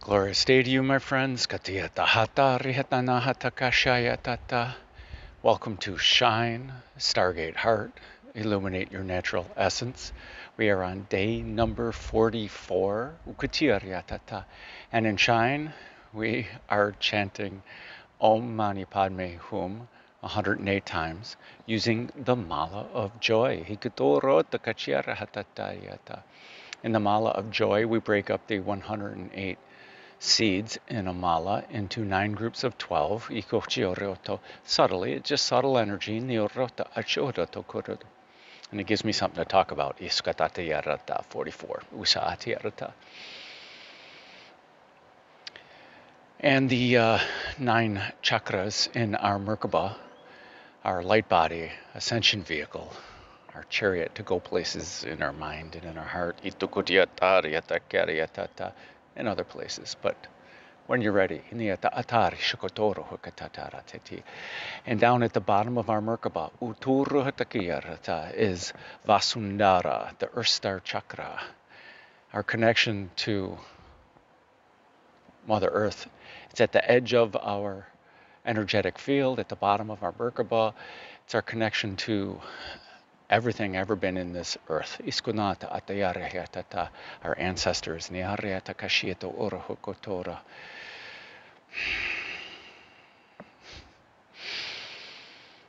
Glorious day to you, my friends. Welcome to Shine, Stargate Heart, Illuminate Your Natural Essence. We are on day number 44, and in Shine, we are chanting Om Mani Padme Hum 108 times using the Mala of Joy. In the Mala of Joy, we break up the 108 seeds in a mala into 9 groups of 12. Subtly, it's just subtle energy. And it gives me something to talk about. 44. And the 9 chakras in our Merkaba, our light body ascension vehicle, our chariot to go places in our mind and in our heart, and other places. But when you're ready, and down at the bottom of our Merkaba, is Vasundhara, the Earth Star Chakra, our connection to Mother Earth. It's at the edge of our energetic field, at the bottom of our Merkaba. It's our connection to everything ever been in this earth. Our ancestors.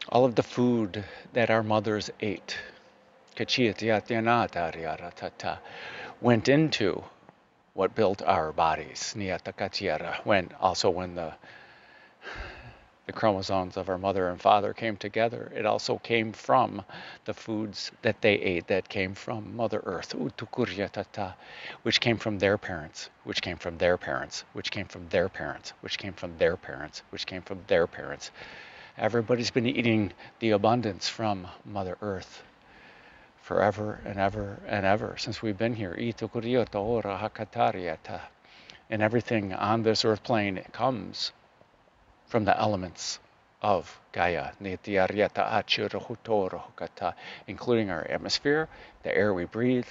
All of the food that our mothers ate went into what built our bodies. When the chromosomes of our mother and father came together, it also came from the foods that they ate that came from Mother Earth, which came from their parents, which came from their parents, which came from their parents, which came from their parents, which came from their parents. Everybody's been eating the abundance from Mother Earth forever and ever and ever since we've been here. And everything on this earth plane comes from the elements of Gaia, including our atmosphere, the air we breathe.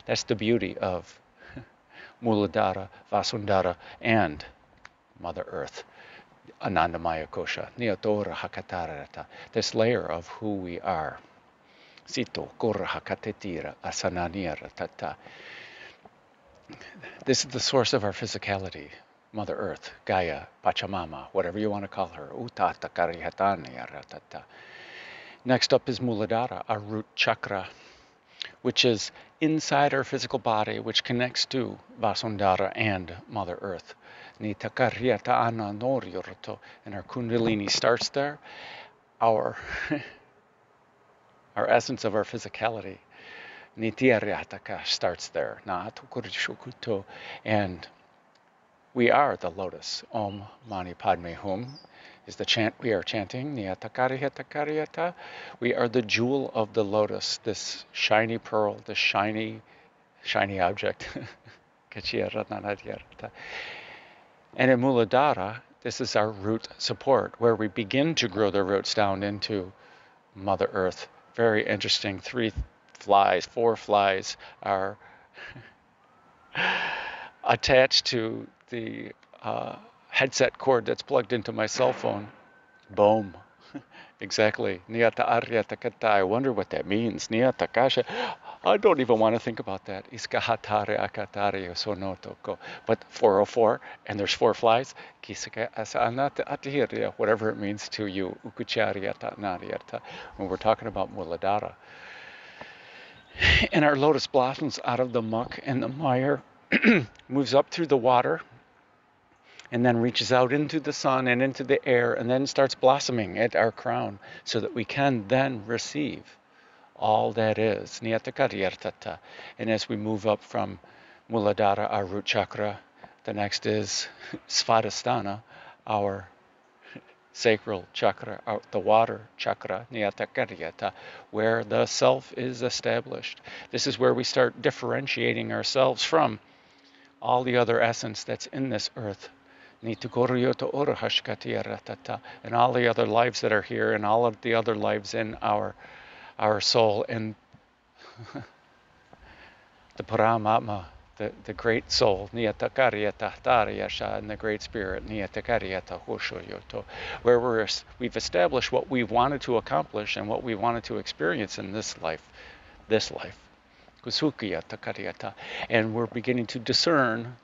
That's the beauty of Muladhara, Vasundhara, and Mother Earth, Anandamaya Kosha, this layer of who we are. This is the source of our physicality. Mother Earth, Gaia, Pachamama, whatever you want to call her. Next up is Muladhara, our root chakra, which is inside our physical body, which connects to Vasundhara and Mother Earth. And our Kundalini starts there. Our essence of our physicality, starts there. And we are the lotus. Om Mani Padme Hum is the chant we are chanting. We are the jewel of the lotus, this shiny pearl, this shiny object. And in Muladhara, this is our root support, where we begin to grow the roots down into Mother Earth. Very interesting. 4 flies are attached to the headset cord that's plugged into my cell phone. Boom. Exactly. I wonder what that means. I don't even want to think about that. But 404, and there's 4 flies. Whatever it means to you. When we're talking about Muladhara. And our lotus blossoms out of the muck and the mire, moves up through the water, and then reaches out into the sun and into the air, and then starts blossoming at our crown, so that we can then receive all that is. And as we move up from Muladhara, our root chakra, the next is Svadhisthana, our sacral chakra, the water chakra, where the self is established. This is where we start differentiating ourselves from all the other essence that's in this earth. And all the other lives that are here, and all of the other lives in our soul, and the Paramatma the great soul, Niyatakaryata and the great spirit, Niyatakaryata Hoshoyoto, where we've established what we wanted to accomplish and what we wanted to experience in this life, Kusukiyata Karyata, and we're beginning to discern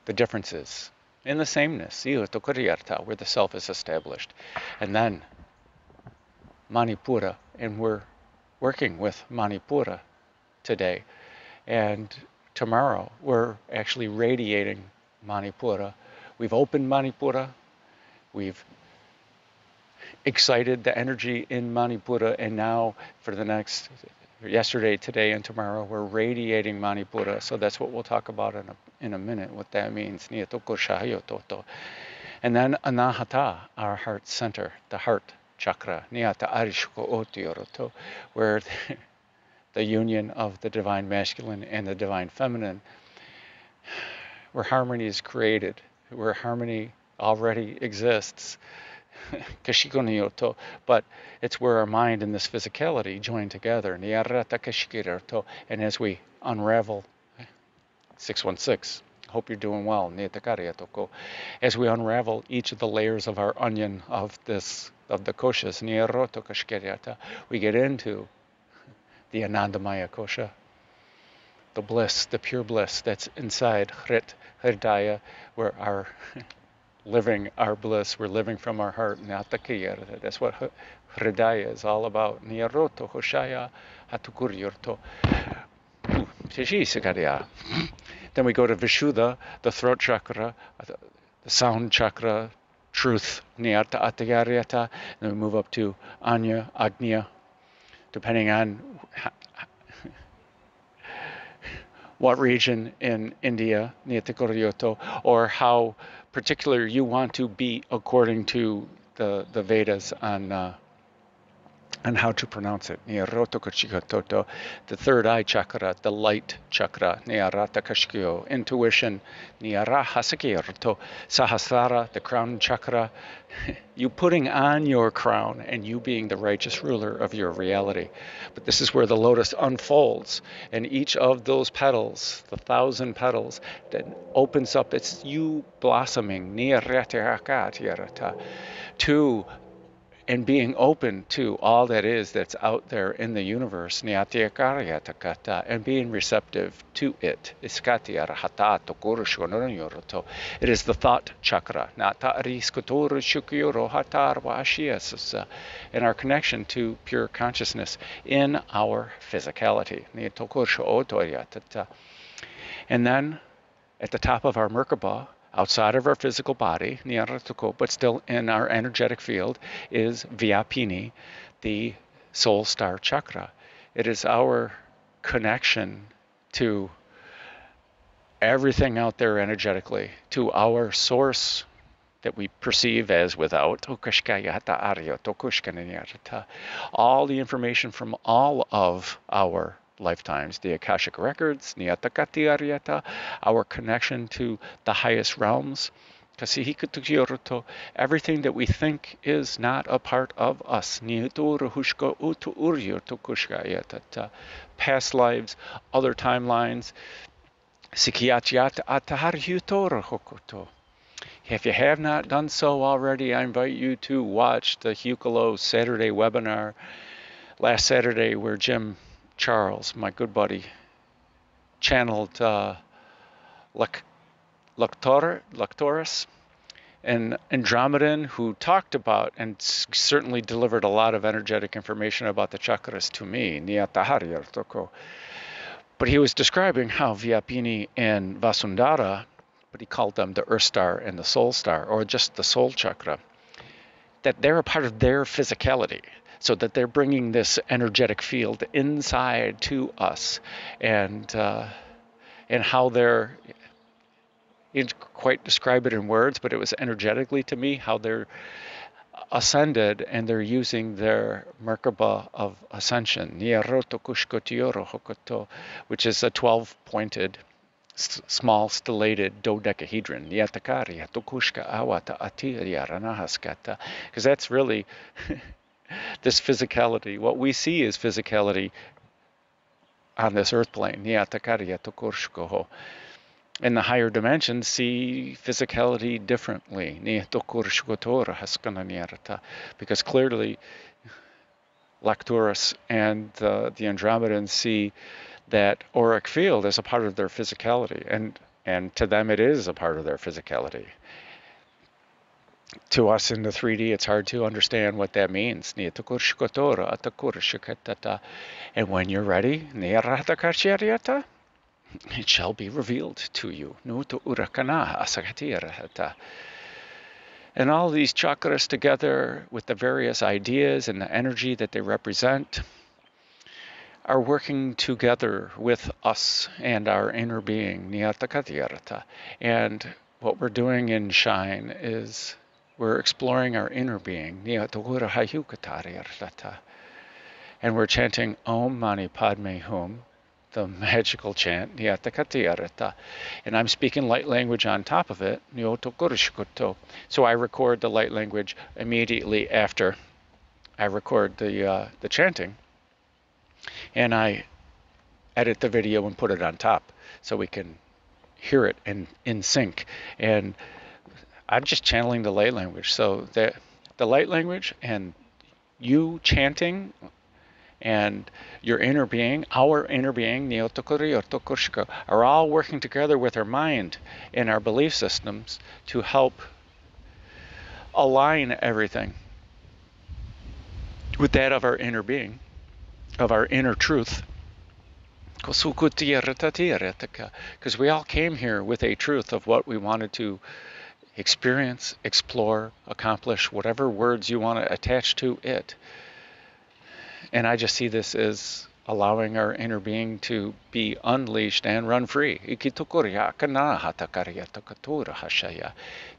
the differences in the sameness, where the self is established. And then Manipura, and we're working with Manipura today. And tomorrow we're actually radiating Manipura. We've opened Manipura, we've excited the energy in Manipura, and now for the next, yesterday, today, and tomorrow, we're radiating Manipura. So that's what we'll talk about in a minute, what that means. And then Anahata, our heart center, the heart chakra, where the union of the divine masculine and the divine feminine, where harmony is created, where harmony already exists, but it's where our mind and this physicality join together. And as we unravel 616, hope you're doing well. As we unravel each of the layers of our onion of the koshas, we get into the Anandamaya kosha, the bliss, the pure bliss that's inside Hridaya, where our living our bliss, we're living from our heart. That's what Hridaya is all about. Niyaroto Hoshaya Hatukuryorto. Then we go to Vishuddha, the throat chakra, the sound chakra, truth, Niyata Atayaryata, and we move up to Anya, Agnya, depending on what region in India, Niyatakoryoto, or how particular you want to be according to the Vedas on how to pronounce it. The third eye chakra, the light chakra, intuition, Sahasrara, the crown chakra, you putting on your crown and you being the righteous ruler of your reality. But this is where the lotus unfolds, and each of those petals, the 1,000 petals, that opens up, it's you blossoming, to and being open to all that is that's out there in the universe, and being receptive to it. It is the thought chakra, and our connection to pure consciousness in our physicality. And then at the top of our Merkaba, outside of our physical body, but still in our energetic field, is Vyapini, the soul star chakra. It is our connection to everything out there energetically, to our source that we perceive as without. All the information from all of our lifetimes, the Akashic records, our connection to the highest realms, everything that we think is not a part of us, past lives, other timelines. If you have not done so already, I invite you to watch the Hucolo Saturday webinar last Saturday, where Jim Charles, my good buddy, channeled Lectoris, an Andromedan who talked about and certainly delivered a lot of energetic information about the chakras to me, but he was describing how Vyapini and Vasundhara, but he called them the Earth Star and the Soul Star, or just the Soul Chakra, that they're a part of their physicality. So that they're bringing this energetic field inside to us, and how they're, you didn't quite describe it in words, but it was energetically to me how they're ascended and they're using their Merkaba of ascension, which is a 12-pointed small stellated dodecahedron, because that's really this physicality. What we see is physicality on this earth plane. In the higher dimensions, see physicality differently. Because clearly, Lacturus and the Andromedans see that auric field as a part of their physicality, and to them it is a part of their physicality. To us in the 3D, it's hard to understand what that means. And when you're ready, it shall be revealed to you. And all these chakras together with the various ideas and the energy that they represent are working together with us and our inner being. And what we're doing in Shine is we're exploring our inner being. And we're chanting Om Mani Padme Hum, the magical chant. And I'm speaking light language on top of it. So I record the light language immediately after I record the chanting. And I edit the video and put it on top so we can hear it in sync. And I'm just channeling the light language. So the light language and you chanting and your inner being, our inner being, are all working together with our mind and our belief systems to help align everything with that of our inner being, of our inner truth. Because we all came here with a truth of what we wanted to experience, explore, accomplish, whatever words you want to attach to it. And I just see this as allowing our inner being to be unleashed and run free. To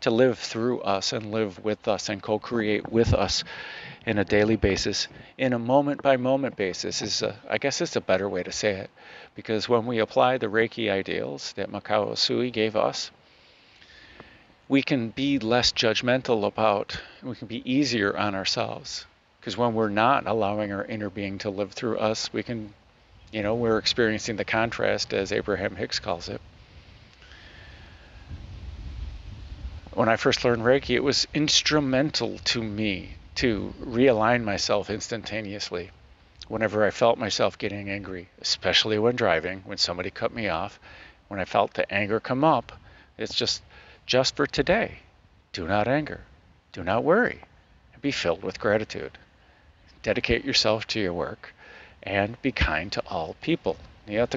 live through us and live with us and co-create with us in a daily basis, in a moment-by-moment basis I guess it's a better way to say it. Because when we apply the Reiki ideals that Mikao Usui gave us, we can be less judgmental we can be easier on ourselves. Because when we're not allowing our inner being to live through us, we can, we're experiencing the contrast, as Abraham Hicks calls it. When I first learned Reiki, it was instrumental to me to realign myself instantaneously whenever I felt myself getting angry, especially when driving, when somebody cut me off. When I felt the anger come up, it's just for today. Do not anger. Do not worry. Be filled with gratitude. Dedicate yourself to your work and be kind to all people. And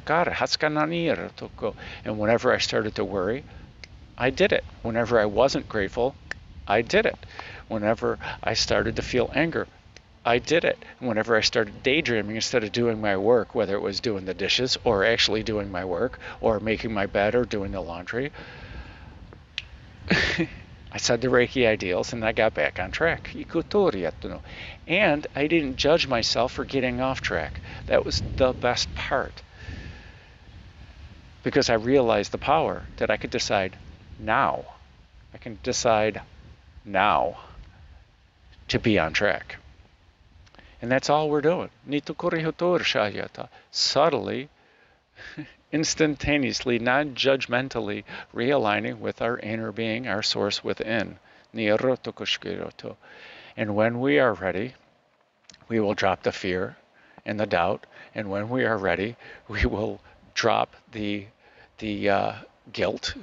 whenever I started to worry, I did it. Whenever I wasn't grateful, I did it. Whenever I started to feel anger, I did it. Whenever I started daydreaming instead of doing my work, whether it was doing the dishes or actually doing my work or making my bed or doing the laundry, I said the Reiki ideals and I got back on track. And I didn't judge myself for getting off track. That was the best part. Because I realized the power that I could decide now. I can decide now to be on track. And that's all we're doing. Subtly, instantaneously, non-judgmentally realigning with our inner being, our source within. And when we are ready, we will drop the fear and the doubt. And when we are ready, we will drop the guilt.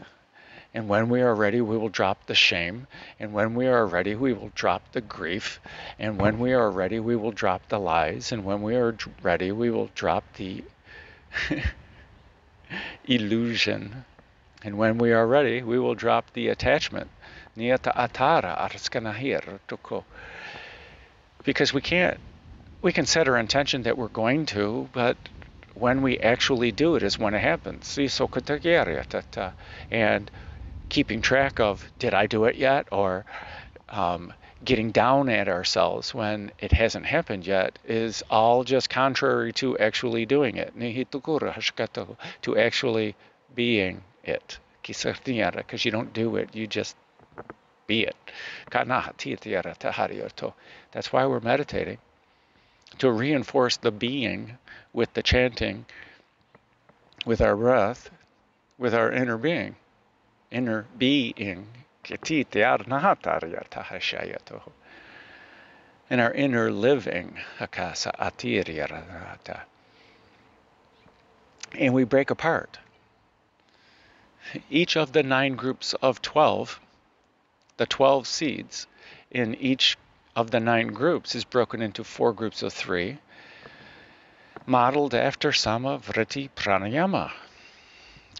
And when we are ready, we will drop the shame. And when we are ready, we will drop the grief. And when we are ready, we will drop the lies. And when we are ready, we will drop the illusion. And when we are ready, we will drop the attachment. Because we can set our intention that we're going to, but when we actually do it is when it happens. And keeping track of, did I do it yet? Or getting down at ourselves when it hasn't happened yet is all just contrary to actually doing it. To actually being it. Because you don't do it, you just be it. That's why we're meditating. To reinforce the being with the chanting with our breath, with our inner being. Inner being. And our inner living. And we break apart. Each of the 9 groups of 12, the 12 seeds in each of the 9 groups is broken into 4 groups of 3, modeled after Sama Vritti Pranayama.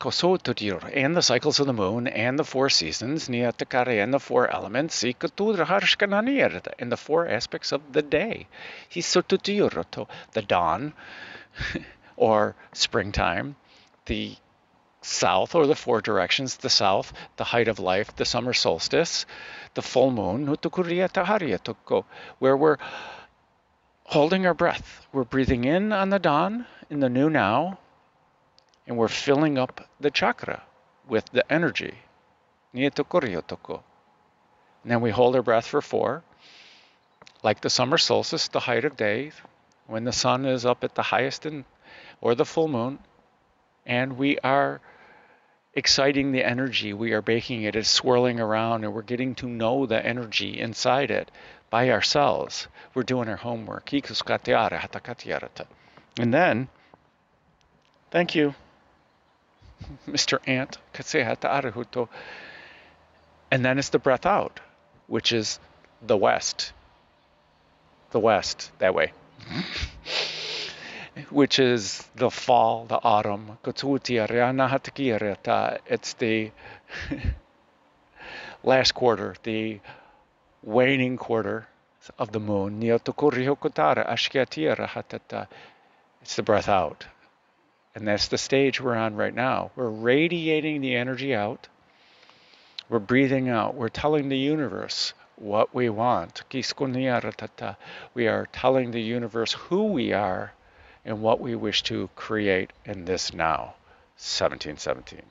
And the cycles of the moon, and the 4 seasons, Niyatakare, and the 4 elements, and the 4 aspects of the day. The dawn, or springtime, the south, or the 4 directions, the south, the height of life, the summer solstice, the full moon, where we're holding our breath. We're breathing in on the dawn, in the new now, and we're filling up the chakra with the energy. And then we hold our breath for 4, like the summer solstice, the height of day, when the sun is up at the highest, or the full moon, and we are exciting the energy. We are baking it. It's swirling around, and we're getting to know the energy inside it by ourselves. We're doing our homework. And then, thank you, Mr. Ant. And then it's the breath out, which is the west. The west, that way. Which is the fall, the autumn. It's the last quarter, the waning quarter of the moon. It's the breath out. And that's the stage we're on right now. We're radiating the energy out. We're breathing out. We're telling the universe what we want. We are telling the universe who we are and what we wish to create in this now. 1717.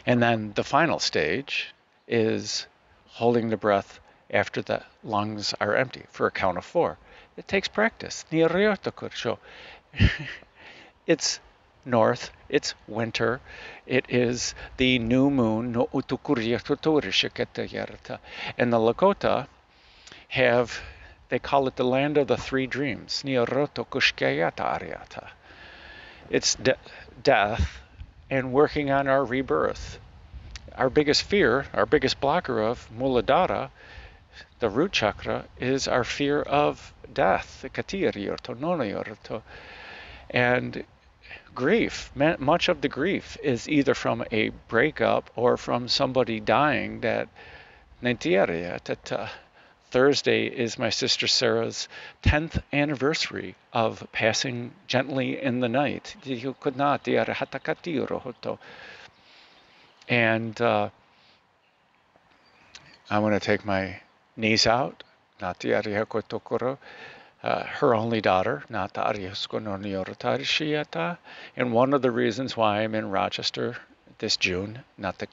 And then the final stage is holding the breath after the lungs are empty for a count of 4. It takes practice. It's north, it's winter, it is the new moon, and the Lakota have, they call it the land of the 3 dreams. It's death and working on our rebirth. Our biggest fear, our biggest blocker of Muladhara, the root chakra, is our fear of death, and grief. Much of the grief is either from a breakup or from somebody dying. That Thursday is my sister Sarah's 10th anniversary of passing gently in the night. And I want to take my niece out, her only daughter, and one of the reasons why I'm in Rochester this June, to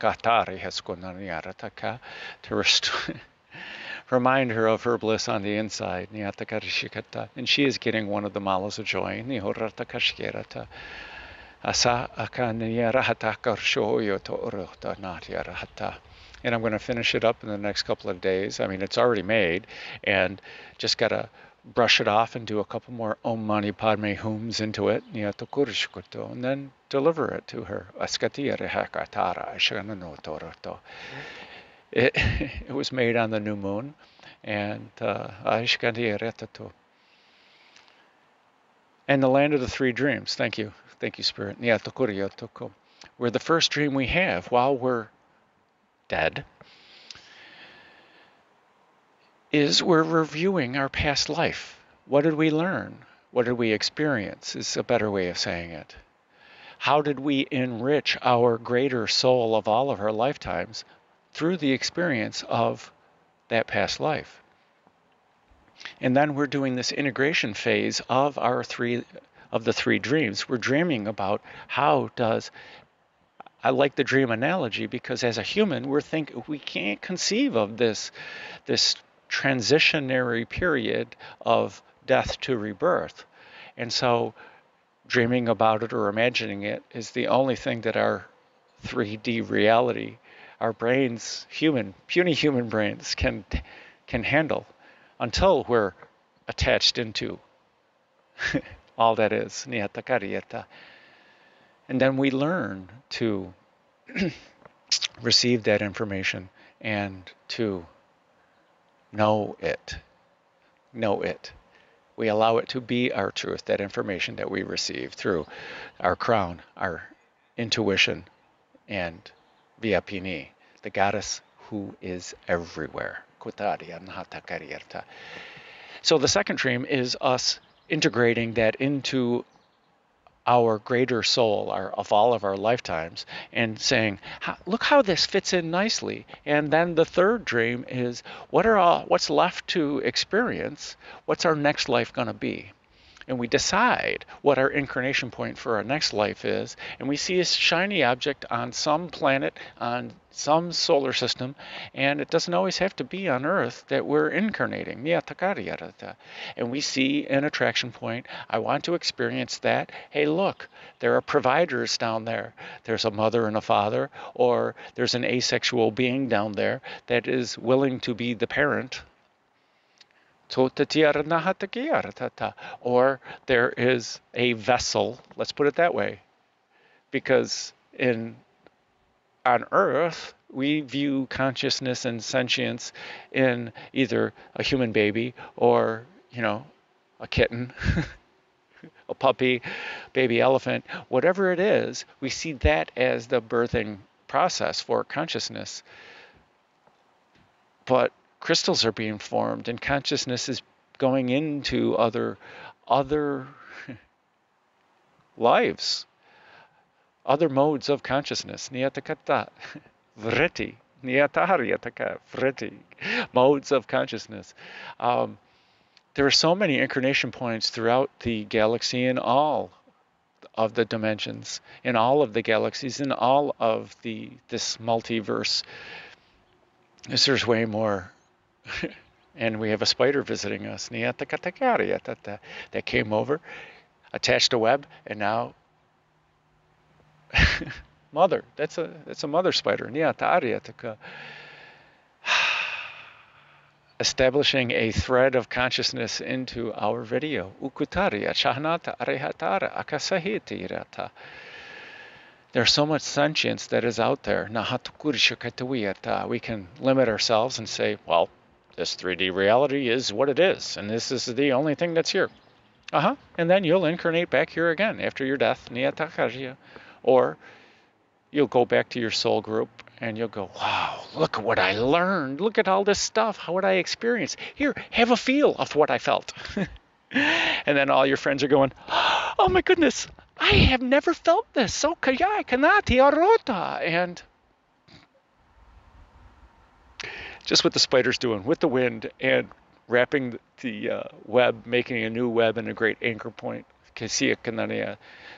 remind her of her bliss on the inside, and she is getting one of the malas of joy. And I'm going to finish it up in the next couple of days. I mean, it's already made, and just got to brush it off and do a couple more Om Mani Padme Hums into it, and then deliver it to her. It was made on the new moon, and and the land of the 3 dreams. Thank you, Spirit. Where the first dream we have while we're dead is we're reviewing our past life. What did we learn? What did we experience is a better way of saying it. How did we enrich our greater soul of all of our lifetimes through the experience of that past life? And then we're doing this integration phase of the 3 dreams. We're dreaming about how does, I like the dream analogy because as a human, we can't conceive of this transitionary period of death to rebirth. And so dreaming about it or imagining it is the only thing that our 3D reality, our brains, puny human brains, can handle until we're attached into all that is niyata karyata. And then we learn to receive that information and to know it. Know it. We allow it to be our truth, that information that we receive through our crown, our intuition, and Vyapini, the goddess who is everywhere. So the second dream is us integrating that into our greater soul of all of our lifetimes and saying, look how this fits in nicely. And then the third dream is, what's left to experience? What's our next life going to be? And we decide what our incarnation point for our next life is, and we see a shiny object on some planet, on some solar system, and it doesn't always have to be on Earth that we're incarnating. And we see an attraction point. I want to experience that. Hey, look, there are providers down there. There's a mother and a father, or there's an asexual being down there that is willing to be the parent. Or there is a vessel, let's put it that way, because on Earth we view consciousness and sentience in either a human baby or a kitten, a puppy, baby elephant, whatever it is. We see that as the birthing process for consciousness. But crystals are being formed, and consciousness is going into other lives, other modes of consciousness. Niyatakata, vreti, niyataharyataka, vreti, modes of consciousness. There are so many incarnation points throughout the galaxy in all of the dimensions, in all of the galaxies, in all of this multiverse. There's way more. And we have a spider visiting us. That came over, attached a web, and now mother. That's a mother spider. Establishing a thread of consciousness into our video. There's so much sentience that is out there. We can limit ourselves and say, well, this 3D reality is what it is, and this is the only thing that's here. And then you'll incarnate back here again after your death. Or you'll go back to your soul group and you'll go, wow, look at what I learned. Look at all this stuff. How would I experience? Here, have a feel of what I felt. And then all your friends are going, oh my goodness, I have never felt this. So kaya kanati arota. And just what the spider's doing with the wind and wrapping the web, making a new web and a great anchor point,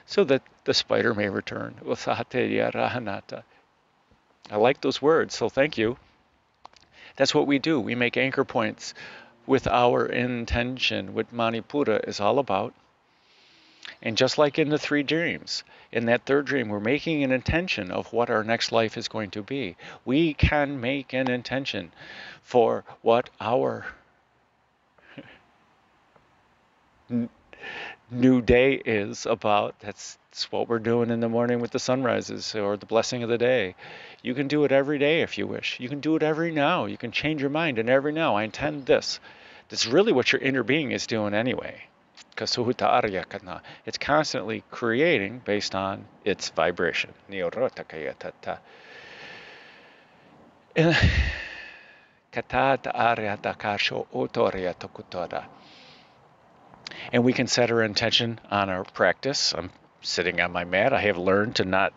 so that the spider may return. I like those words, so thank you. That's what we do. We make anchor points with our intention, what Manipura is all about. And just like in the 3 dreams, in that third dream, we're making an intention of what our next life is going to be. We can make an intention for what our new day is about. That's what we're doing in the morning with the sunrises or the blessing of the day. You can do it every day if you wish. You can do it every now. You can change your mind, and every now I intend this. That's really what your inner being is doing anyway. It's constantly creating based on its vibration. And we can set our intention on our practice. I'm sitting on my mat. I have learned to not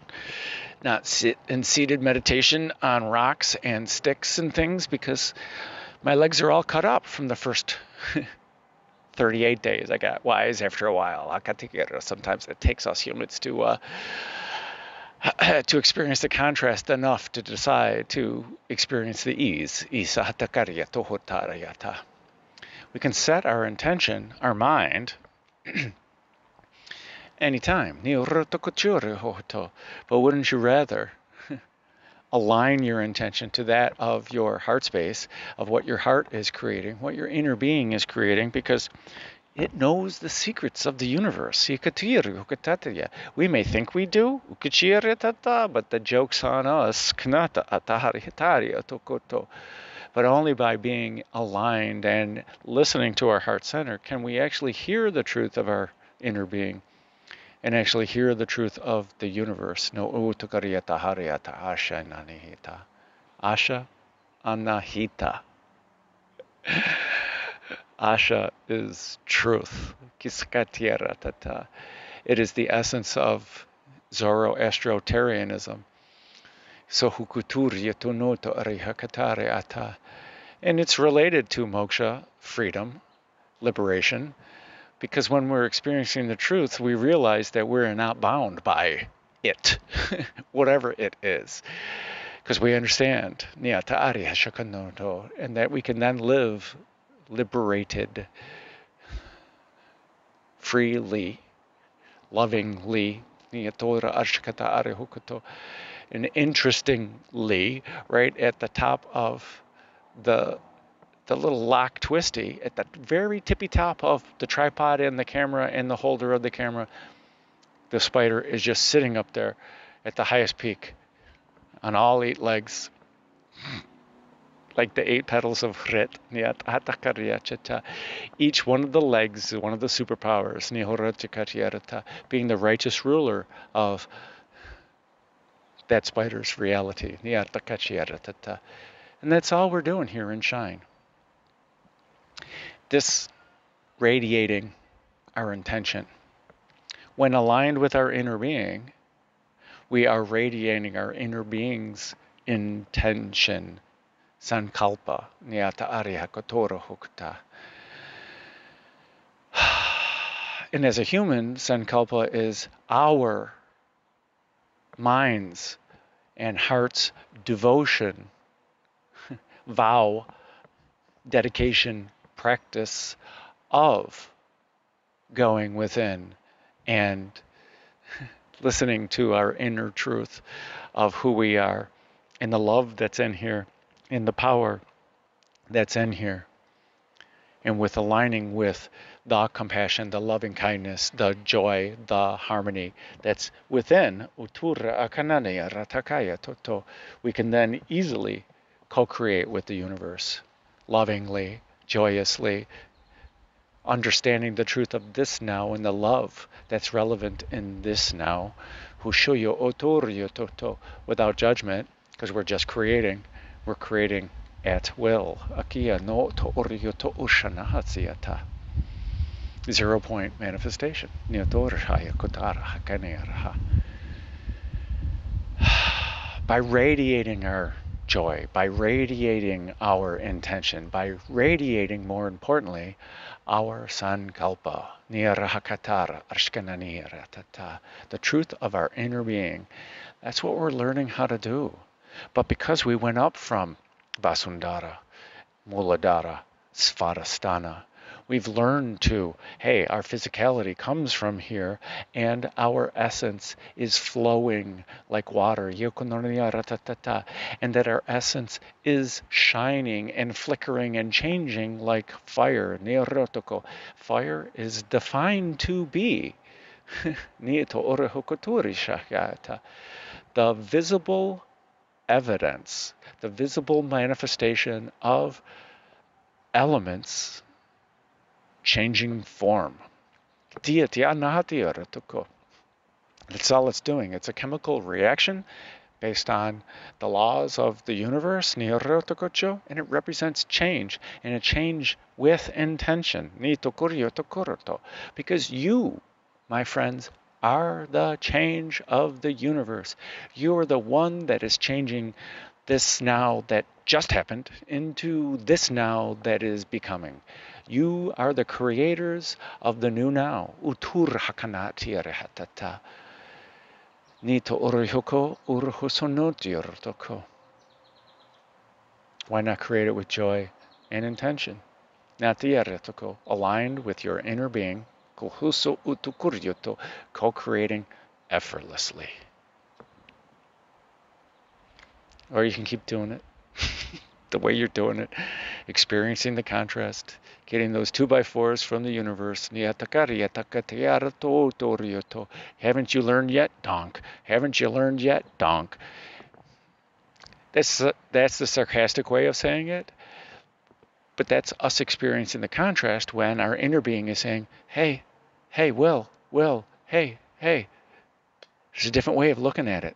sit in seated meditation on rocks and sticks and things because my legs are all cut up from the first 38 days. I got wise after a while. Sometimes it takes us humans to experience the contrast enough to decide to experience the ease. We can set our intention, our mind, anytime. But wouldn't you rather align your intention to that of your heart space, of what your heart is creating, what your inner being is creating, because it knows the secrets of the universe. We may think we do, but the joke's on us. But only by being aligned and listening to our heart center can we actually hear the truth of our inner being and actually hear the truth of the universe. No utukariata hariata asha nanihita. Asha anahita. Asha is truth. Kiskatieratata. It is the essence of Zoroastrian. So hukuturiyatunoto arihakatare ata. And it's related to moksha, freedom, liberation, because when we're experiencing the truth, we realize that we're not bound by it, whatever it is, because we understand niyata arihashakanoto, and that we can then live liberated, freely, lovingly, niyatora ashkata arihukoto. And interestingly, right at the top of the little lock twisty, at the very tippy top of the tripod and the camera and the holder of the camera, the spider is just sitting up there at the highest peak on all 8 legs, like the 8 petals of Hrit. Each one of the legs, one of the superpowers, being the righteous ruler of that spider's reality. And that's all we're doing here in Shine. This radiating our intention. When aligned with our inner being, we are radiating our inner being's intention. Sankalpa. Niyata ariha kotora hukta. And as a human, Sankalpa is our mind's and heart's devotion, vow, dedication, practice of going within and listening to our inner truth of who we are and the love that's in here and the power that's in here, and with aligning with the compassion, the loving kindness, the joy, the harmony that's within, we can then easily co-create with the universe, lovingly, joyously, understanding the truth of this now and the love that's relevant in this now, without judgment, because we're just creating. We're creating at will. 0 point manifestation. By radiating our joy, by radiating our intention, by radiating, more importantly, our Sankalpa, the truth of our inner being. That's what we're learning how to do. But because we went up from Vasundhara, Muladhara, Svadhisthana, we've learned to, hey, our physicality comes from here and our essence is flowing like water, and that our essence is shining and flickering and changing like fire. Fire is defined to be the visible evidence, the visible manifestation of elements changing form. That's all it's doing. It's a chemical reaction based on the laws of the universe, and it represents change, and a change with intention. Because you, my friends, are the change of the universe. You are the one that is changing this now that just happened into this now that is becoming. You are the creators of the new now. Why not create it with joy and intention? Aligned with your inner being, Kuhuso utukuryoto, co-creating effortlessly. Or you can keep doing it the way you're doing it, experiencing the contrast, getting those 2x4s from the universe. Haven't you learned yet? Donk. Haven't you learned yet? Donk. That's the sarcastic way of saying it. But that's us experiencing the contrast when our inner being is saying, hey, Will, hey. There's a different way of looking at it.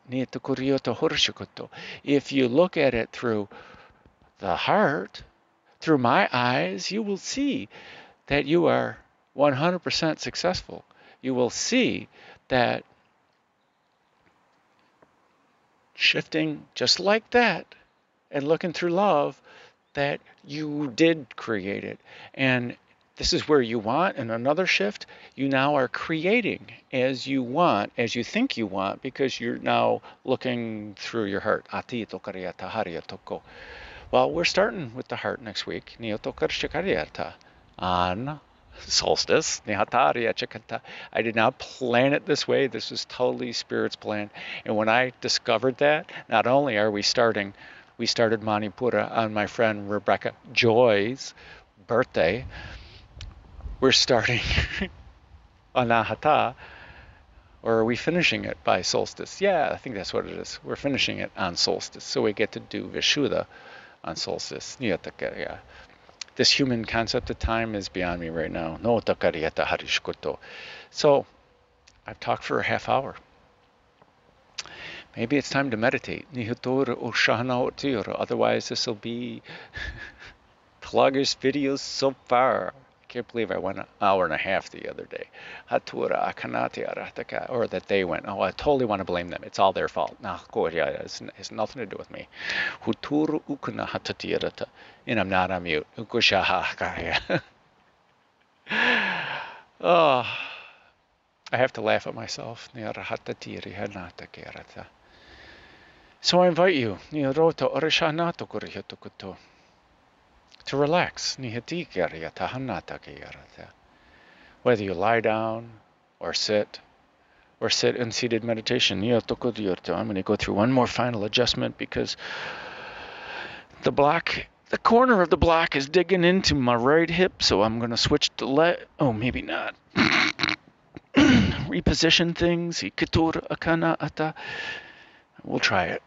If you look at it through the heart, through my eyes, you will see that you are 100% successful. You will see that shifting just like that and looking through love, that you did create it. And this is where you want, in another shift, you now are creating as you want, as you think you want, because you're now looking through your heart. Well, we're starting with the heart next week. On solstice. I did not plan it this way. This was totally Spirit's plan. And when I discovered that, not only are we started Manipura on my friend Rebecca Joy's birthday, we're starting Anahata, or are we finishing it by solstice? Yeah, I think that's what it is. We're finishing it on solstice. So we get to do Vishuddha on solstice. This human concept of time is beyond me right now. No takariyata harishkoto. So I've talked for a half hour. Maybe it's time to meditate. Otherwise, this will be Plugger's videos so far. I can't believe I went an hour and a half the other day. Or that they went. Oh, I totally want to blame them. It's all their fault. It has nothing to do with me. And I'm not on mute. Oh, I have to laugh at myself. So I invite you to relax. Whether you lie down or sit in seated meditation. I'm going to go through one more final adjustment because the corner of the block is digging into my right hip, so I'm going to switch to maybe not. Reposition things. We'll try it.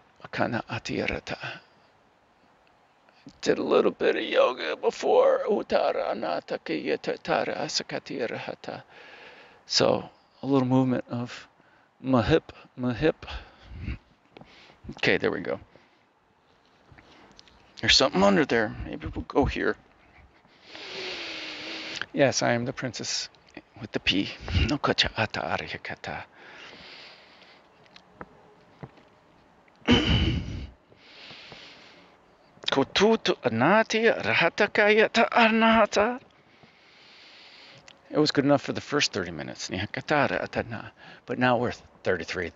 Did a little bit of yoga before. So a little movement of my hip. Okay, there we go. There's something under there. Maybe we'll go here. Yes, I am the princess with the P. No kacha ata arihakata. Kotutu anati rahatakayata arnahata. It was good enough for the first 30 minutes. But now we're 33.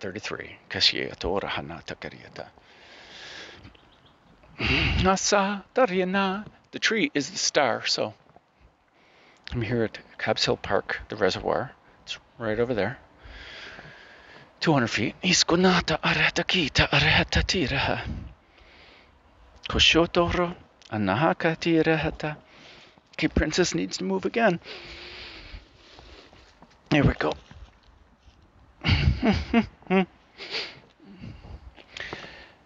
The tree is the star, so I'm here at Cobbs Hill Park, the reservoir. It's right over there. 200 feet. Iskunata aratakita arahatatiraha. Koshotoro anahakatirahata. Okay, princess needs to move again. There we go.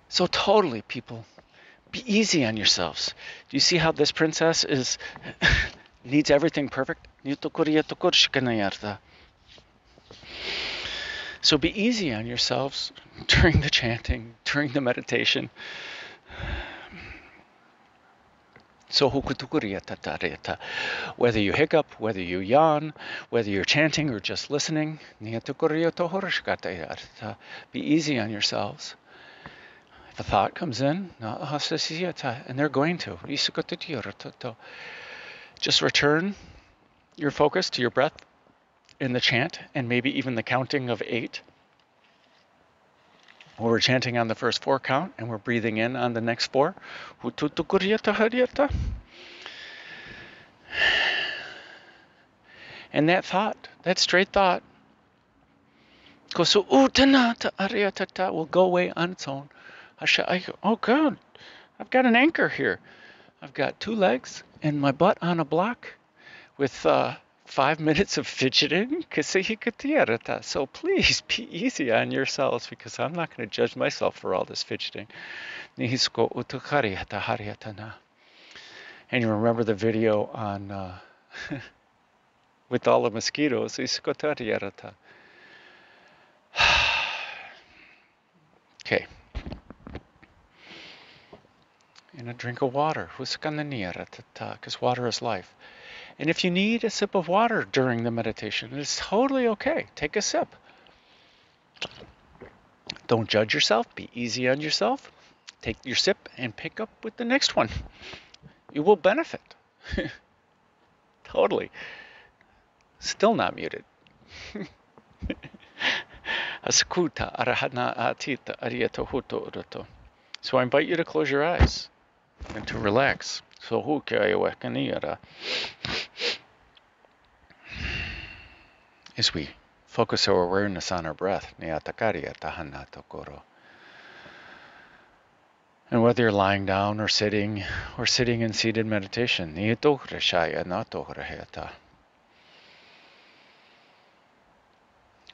So totally, people, be easy on yourselves. Do you see how this princess needs everything perfect? So be easy on yourselves during the chanting, during the meditation. So whether you hiccup, whether you yawn, whether you're chanting or just listening, be easy on yourselves. If a thought comes in, and they're going to, just return your focus to your breath in the chant, and maybe even the counting of 8. We're chanting on the first 4 count, and we're breathing in on the next 4. And that thought, that straight thought, koso utanata ariatata, will go away on its own. Oh God, I've got an anchor here. I've got 2 legs and my butt on a block with 5 minutes of fidgeting. So please be easy on yourselves, because I'm not going to judge myself for all this fidgeting. And you remember the video on with all the mosquitoes. Okay. And a drink of water. Because water is life. And if you need a sip of water during the meditation, it's totally okay. Take a sip. Don't judge yourself. Be easy on yourself. Take your sip and pick up with the next one. You will benefit. Totally. Still not muted. Askuta arahana atita ariyato huto uruto. So I invite you to close your eyes and to relax. So as we focus our awareness on our breath. And whether you're lying down or sitting in seated meditation,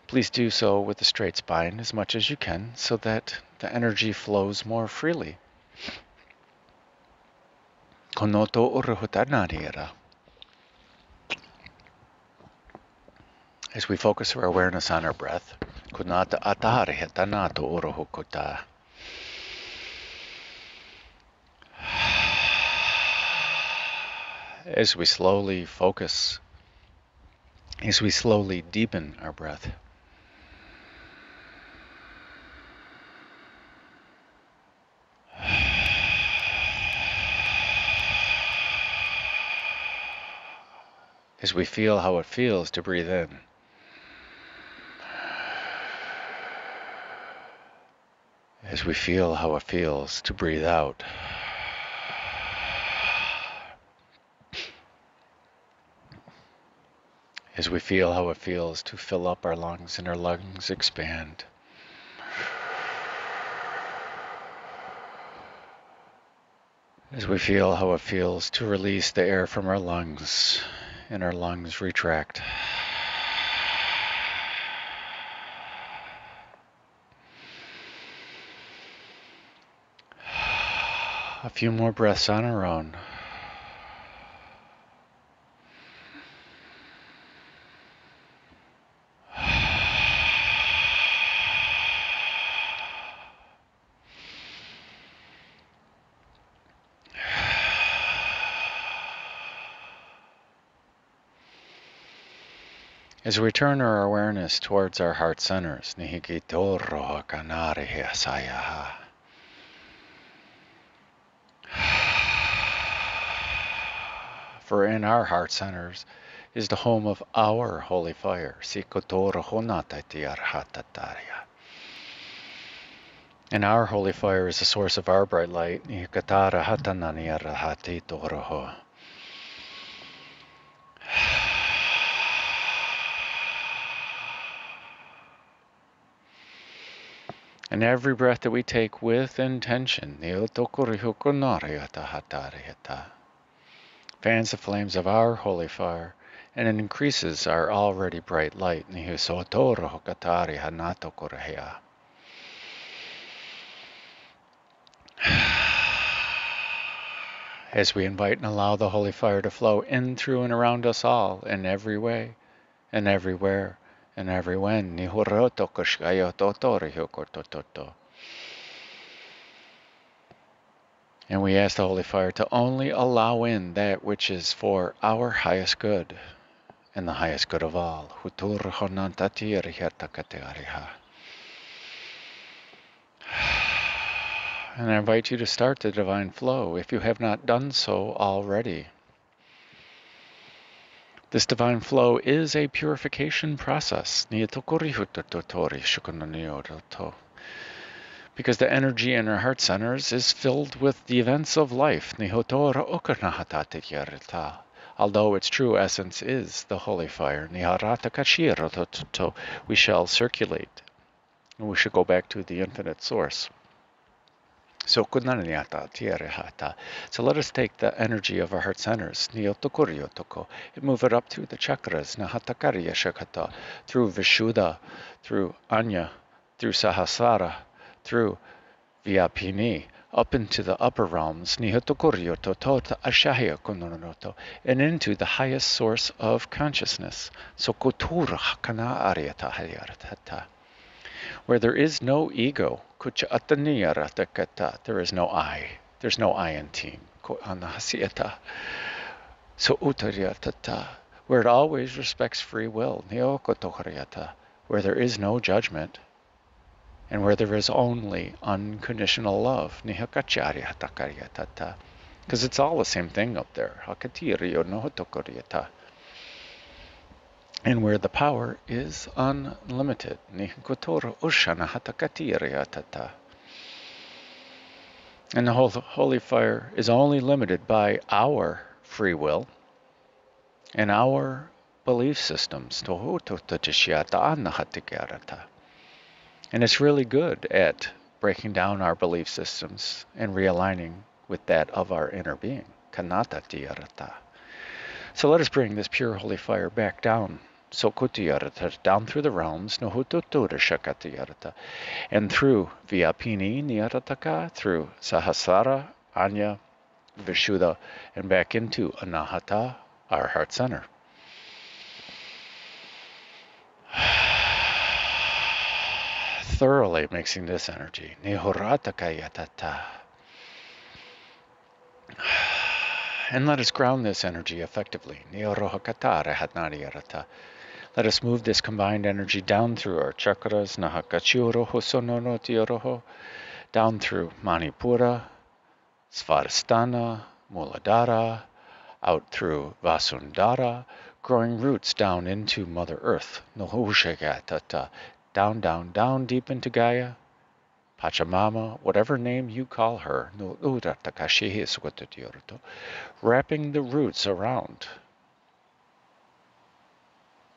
please do so with a straight spine as much as you can, so that the energy flows more freely. As we focus our awareness on our breath, as we slowly focus, as we slowly deepen our breath, as we feel how it feels to breathe in, as we feel how it feels to breathe out, as we feel how it feels to fill up our lungs and our lungs expand, as we feel how it feels to release the air from our lungs and our lungs retract. A few more breaths on our own. As we turn our awareness towards our heart centers, for in our heart centers is the home of our holy fire. And our holy fire is the source of our bright light. And every breath that we take with intention fans the flames of our holy fire, and it increases our already bright light. As we invite and allow the holy fire to flow in, through, and around us all, in every way, and everywhere, and every when. And we ask the holy fire to only allow in that which is for our highest good, and the highest good of all. And I invite you to start the divine flow if you have not done so already. This divine flow is a purification process. Because the energy in our heart centers is filled with the events of life. although its true essence is the holy fire. We shall circulate, and we should go back to the infinite source. So let us take the energy of our heart centers, and move it up through the chakras, through Vishuddha, through Anya, through Sahasrara, through Vyapini, up into the upper realms, and into the highest source of consciousness. Where there is no ego, there is no I. There's no I in team. Where it always respects free will, where there is no judgment, and where there is only unconditional love. Because it's all the same thing up there. And where the power is unlimited. And the holy fire is only limited by our free will and our belief systems. And it's really good at breaking down our belief systems and realigning with that of our inner being. So let us bring this pure holy fire back down. Down through the realms, and through Vyapini Niyarataka, through Sahasrara, Anya, Vishuddha, and back into Anahata, our heart center. Thoroughly mixing this energy. And let us ground this energy effectively. Let us move this combined energy down through our chakras, down through Manipura, Svadhisthana, Muladhara, out through Vasundhara, growing roots down into Mother Earth, down, down, down deep into Gaia, Pachamama, whatever name you call her, wrapping the roots around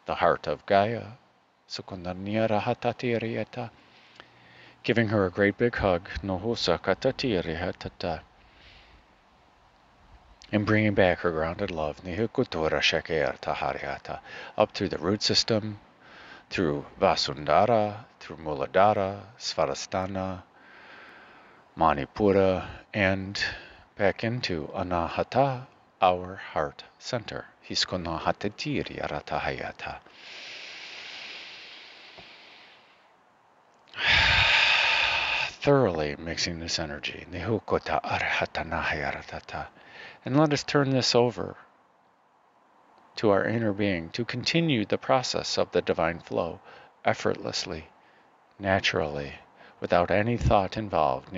the heart of Gaia, giving her a great big hug, and bringing back her grounded love, up through the root system, through Vasundhara, through Muladhara, Svadhisthana, Manipura, and back into Anahata, our heart center. Thoroughly mixing this energy. And let us turn this over to our inner being to continue the process of the divine flow effortlessly, naturally, without any thought involved.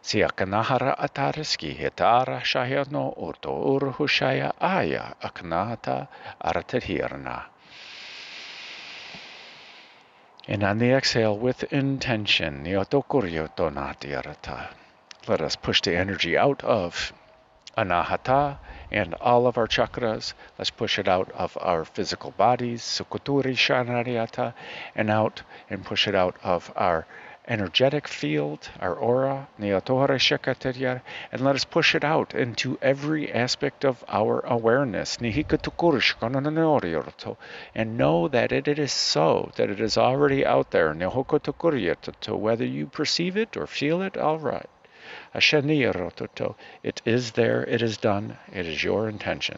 Siakanahara atariski hitara shayano urto urhushaya aya aknata aratahirna. And on the exhale with intention, let us push the energy out of Anahata and all of our chakras. Let's push it out of our physical bodies, Sukuturi Shanariata, and out and push it out of our energetic field, our aura, Neotora Shakatarya, and let us push it out into every aspect of our awareness, and know that it is so, that it is already out there, whether you perceive it or feel it, all right. It is there, it is done, it is your intention.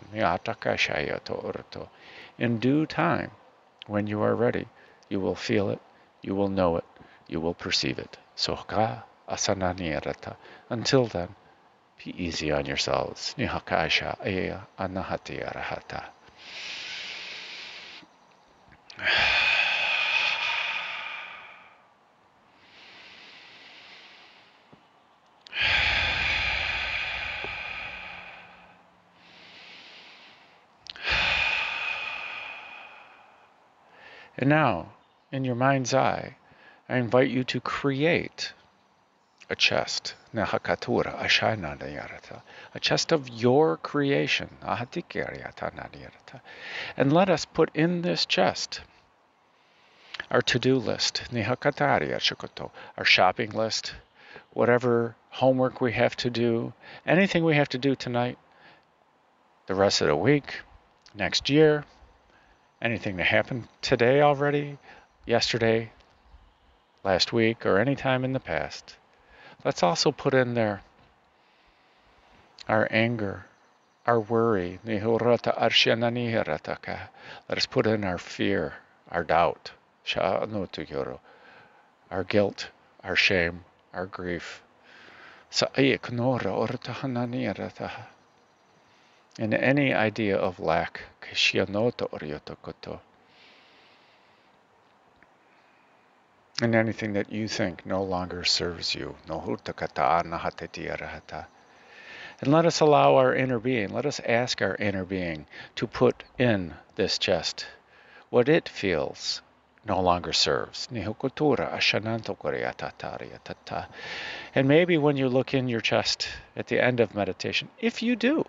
In due time, when you are ready, you will feel it, you will know it, you will perceive it. Until then, be easy on yourselves. And now, in your mind's eye, I invite you to create a chest, nehakatura ashainadayarata, a chest of your creation, ahatikariatanadayarata. And let us put in this chest our to-do list, nihakatariachukoto, our shopping list, whatever homework we have to do, anything we have to do tonight, the rest of the week, next year, anything that happened today already, yesterday, last week, or any time in the past. Let's also put in there our anger, our worry. Let us put in our fear, our doubt, our guilt, our shame, our grief. And any idea of lack. And anything that you think no longer serves you. And let us allow our inner being, let us ask our inner being to put in this chest what it feels no longer serves. And maybe when you look in your chest at the end of meditation, if you do,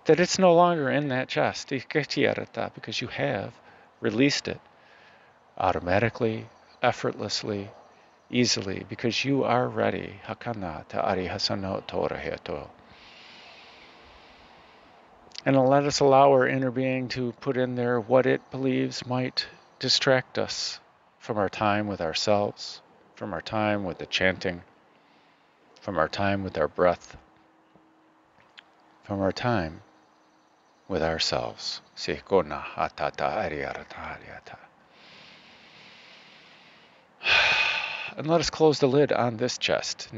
that it's no longer in that chest, because you have released it automatically, effortlessly, easily, because you are ready. And let us allow our inner being to put in there what it believes might distract us from our time with ourselves, from our time with the chanting, from our time with our breath, from our time with ourselves. And let us close the lid on this chest,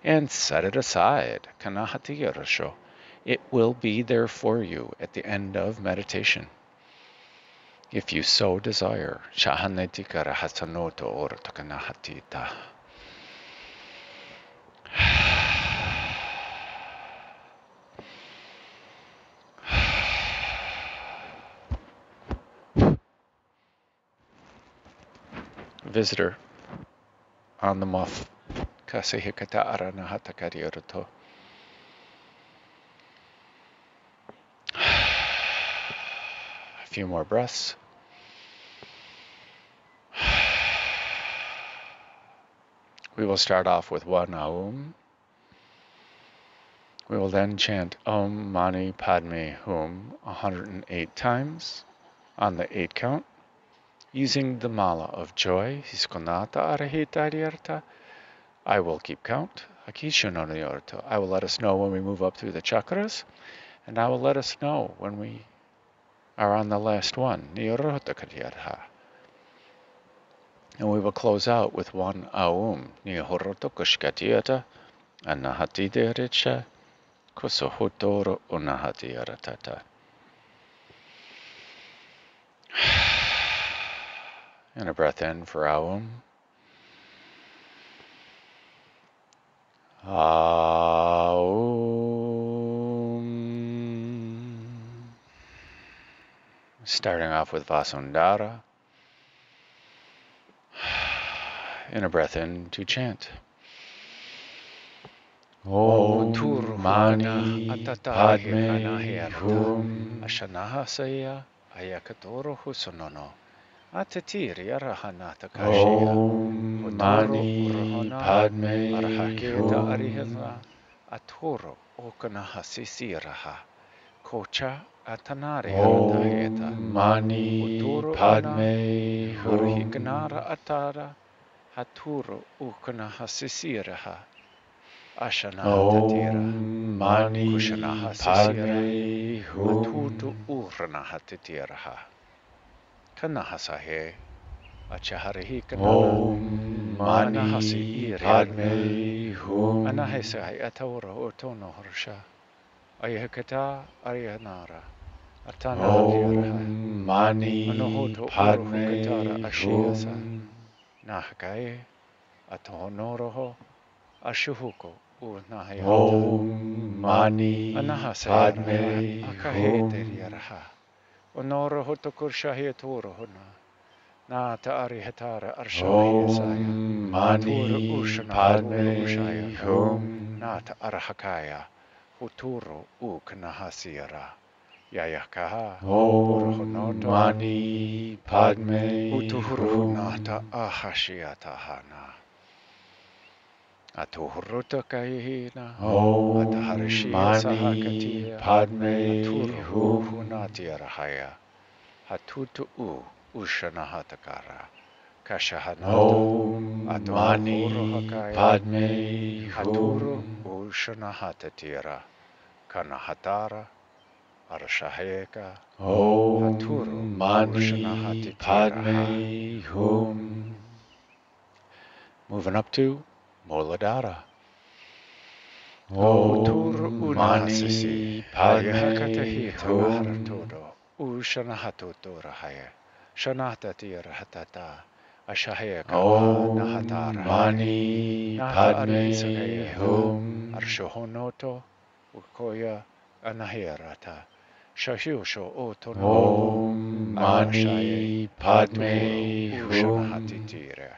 and set it aside. It will be there for you at the end of meditation, if you so desire. Visitor on the muff. A few more breaths. We will start off with one Aum. We will then chant Om Mani Padme Hum 108 times on the 8 count, using the mala of joy. I will keep count. I will let us know when we move up through the chakras, and I will let us know when we are on the last one. And we will close out with one Aum. Anahati Kosohotoro Unahati Aratata. And a breath in for Aum. Aum. Starting off with Vasundhara. And a breath in to chant. Om Mani Padme Hum Ashanahasaya Ayakatoro Husonono Atatiri Arahanata Kashia Om Mani Padme Arahaketa Arihana Atoro Okanahasisiraha Kocha Atanari Arataheta Mani Padme Hum Hikanara Atara Haturo Okanahasisiraha Om Mani Padme Hum Atutu Uranahatitiraha Kanahasahe Achaharihi Kanana Om Mani Padme Hum Anahesai Ataura Otono Harsha Ayakata Arianara Atana Om Mani Padme Hum Nahakai Atonoroho Ashuhuko Om Mani Padme Hum Onoro hotokur shahia toro hona. Nata Arihatara Arshohiyasaya. Aturu Ushanahatura Ushaya. Nata Arahakaya. Uturu Uknahasira. Yayakaha. Om Mani Padme Utuhuru Hum. Nata Ahashiatahana. Atuhuruta Kahina. Om Ataharishia Mani Sahakatia. Padme Aturu Hum. Uhunatiarahaya. Hatutu Ushanahatakara. Kashahanata. Om Atohuru Mani Hakaya. Padme Haturu Hum. Ushanahatatira. Kanahatara. Arshaheka. Om Mani Padme Hum. Moving up to Muladhara. Om Mani Padme Hum. Ushanahatotorahaya. Shanatatirhatata. Ashaheka Om Nahatara. Mani Padme Hum. Arshohonoto. Ukoya Anahirata. Shahusho Otono. Om Mani Padme Hum. Ushanahatitire.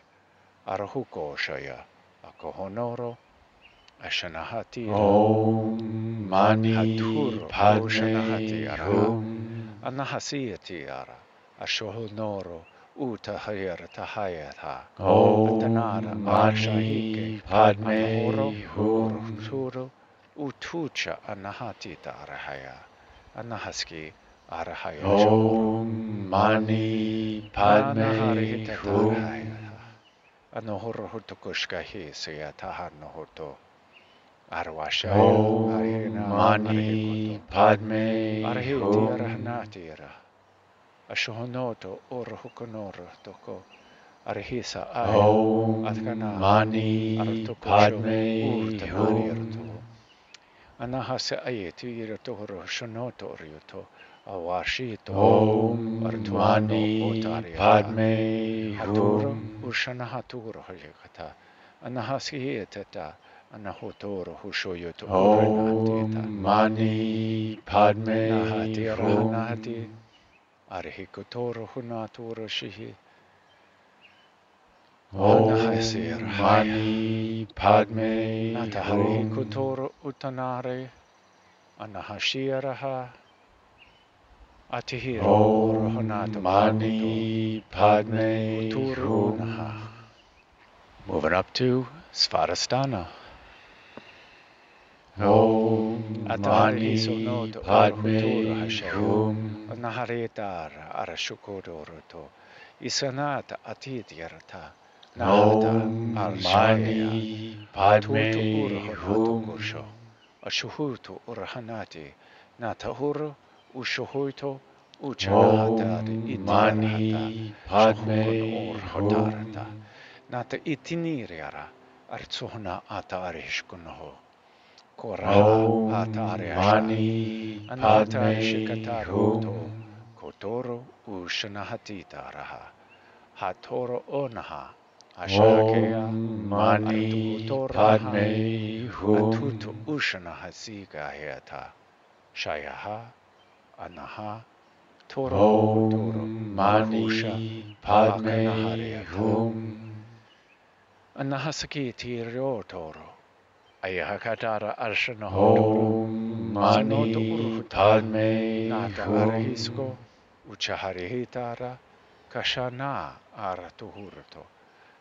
Arahuko Shaya. Akohonoro. Ashanahatira. Om Mani Haturu Padme Hum. Anahasiyatira. Ashohonoro. Utahayara Tahayata. Om Mani Padme Hum. Urturu. Utucha Anahatita Arahaya. Anahaski Arahaya. Om Mani Padme Hum. Anohoro Hutukushkahi Sayatahanohoto. Arwashaya. Om Mani Padme Arhiti Hum. Arahnatira. Ashohonoto Urhukonoro Toko. Arhisa Aya. Om Atkana. Mani Padme Hum. Anahasa Ayeti Yirotoro Shonoto Ryuto. Awashito. Om Mani Padme Haturo Hum. Ushanahaturo Hayakata. Anahasiyatata. Anahotoro Hushoyoto. Om Mani Padme Nahati Hum. Arahanati. Arhikotoro Hunaturo Shihi. Om Mani Padme Natahari Hum. Kotoro Utanare. Anahashiraha. Atihiro Om Mani Padme Uturu Hum. Unaha. Moving up to Svadhisthana. Om Atahari Mani Sonoto Padme Hum. Naharitara Arashukodoroto. Isanata Atityarata. Om Mani Padme Hum. Ashuhutu Urahanati. Natahuru Ushuhuito Uchanahatari Om Mani Padme Hotarata. Hum. Nata itiniriara Artsona Atarishkunoho. Koraha Om Hatariasha. Mani Padme Hum. Kotoro Ushanahatita Raha. Hatoro Onaha. Ashakea. Om Mani Padme Atutu Hum. Ushanahasiga Heta. Shayaha. Anaha. Toro Om Mani Padme Hum. Anahasaki Tirio Toro. Ayahakatara Arshanahodoro. Om Mani Padme Nata Hum. Arahisko. Uchaharihitara. Kashana Aratuhurto.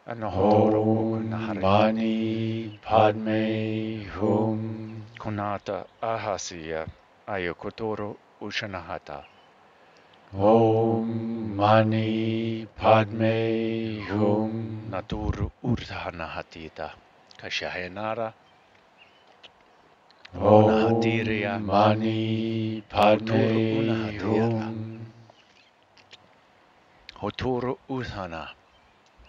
Anahotoro Om Mani Padme Hum. Konata Ahasiya. Ayokotoro Ushanahata. Om Mani Padme Hum. Naturu Urdhanahatita. Kashahenara. Om Mani Padme Hum. Hoturu Udhana.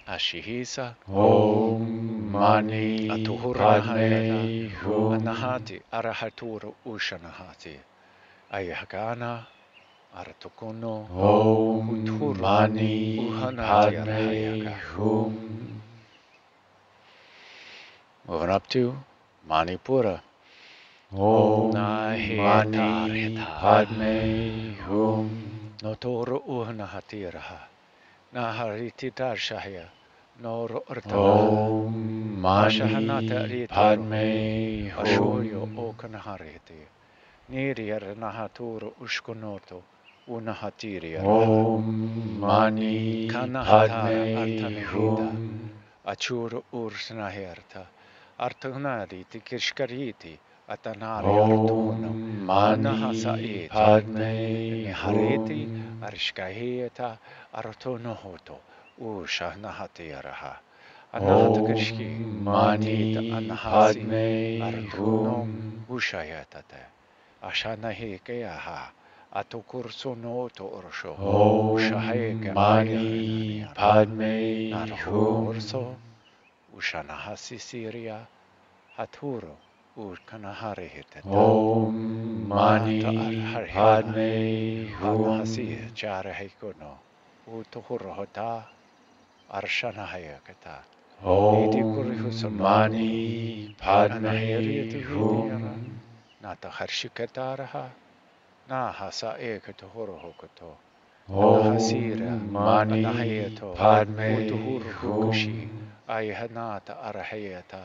Ashihisa. Om Mani Padme Hum. Anahati Arahaturu Ushanahati. Ayahagana. Aratukono. Om Mani Padme Hum. Moving up to Manipura. Om Mani Padme Hum. Notoro Uhanahatiraha. Nahariti Darshaya, Noro Urtanaha, Om Mani Ashahanata Rito, Padme Ashuryo Hum. Okanahariti, Niriyar Nahaturo Ushkonoto, Unahatiriya, Om Mani Kanahatara Padme Artanihita, Hum. Achuru Ursnaherta, Artanari Tikishkariti, Atanari Artono, Om Mani Anahasaeti, Padme Nihariti, Hum. Arishkaheta, Artonohoto, Ushahnahatiaraha, Anahatakirshki, Om Matita Mani Anahasi, Padme Artono, Hum. Ushayatate, Ashanahikeaha, Atokursonoto Ursho, Om Mani Padme Naruhorso, Hum. Ushanahasi Syria, Haturo, Urkanaharihitata, Om Mani Padme Anahasi, Hum. Charahikono, Utuhurohota, Arshanahayakata, Nidi Om Kurihusonoto, Mani Padme Anaheriatuhiniara, Hum. Nata Harshikataraha, Nahasa Ekatuhorohokoto, Anahasira, Om Mani Anahayato, Padme Utuhurukukushi, Hum. Ayahanata Arahayata,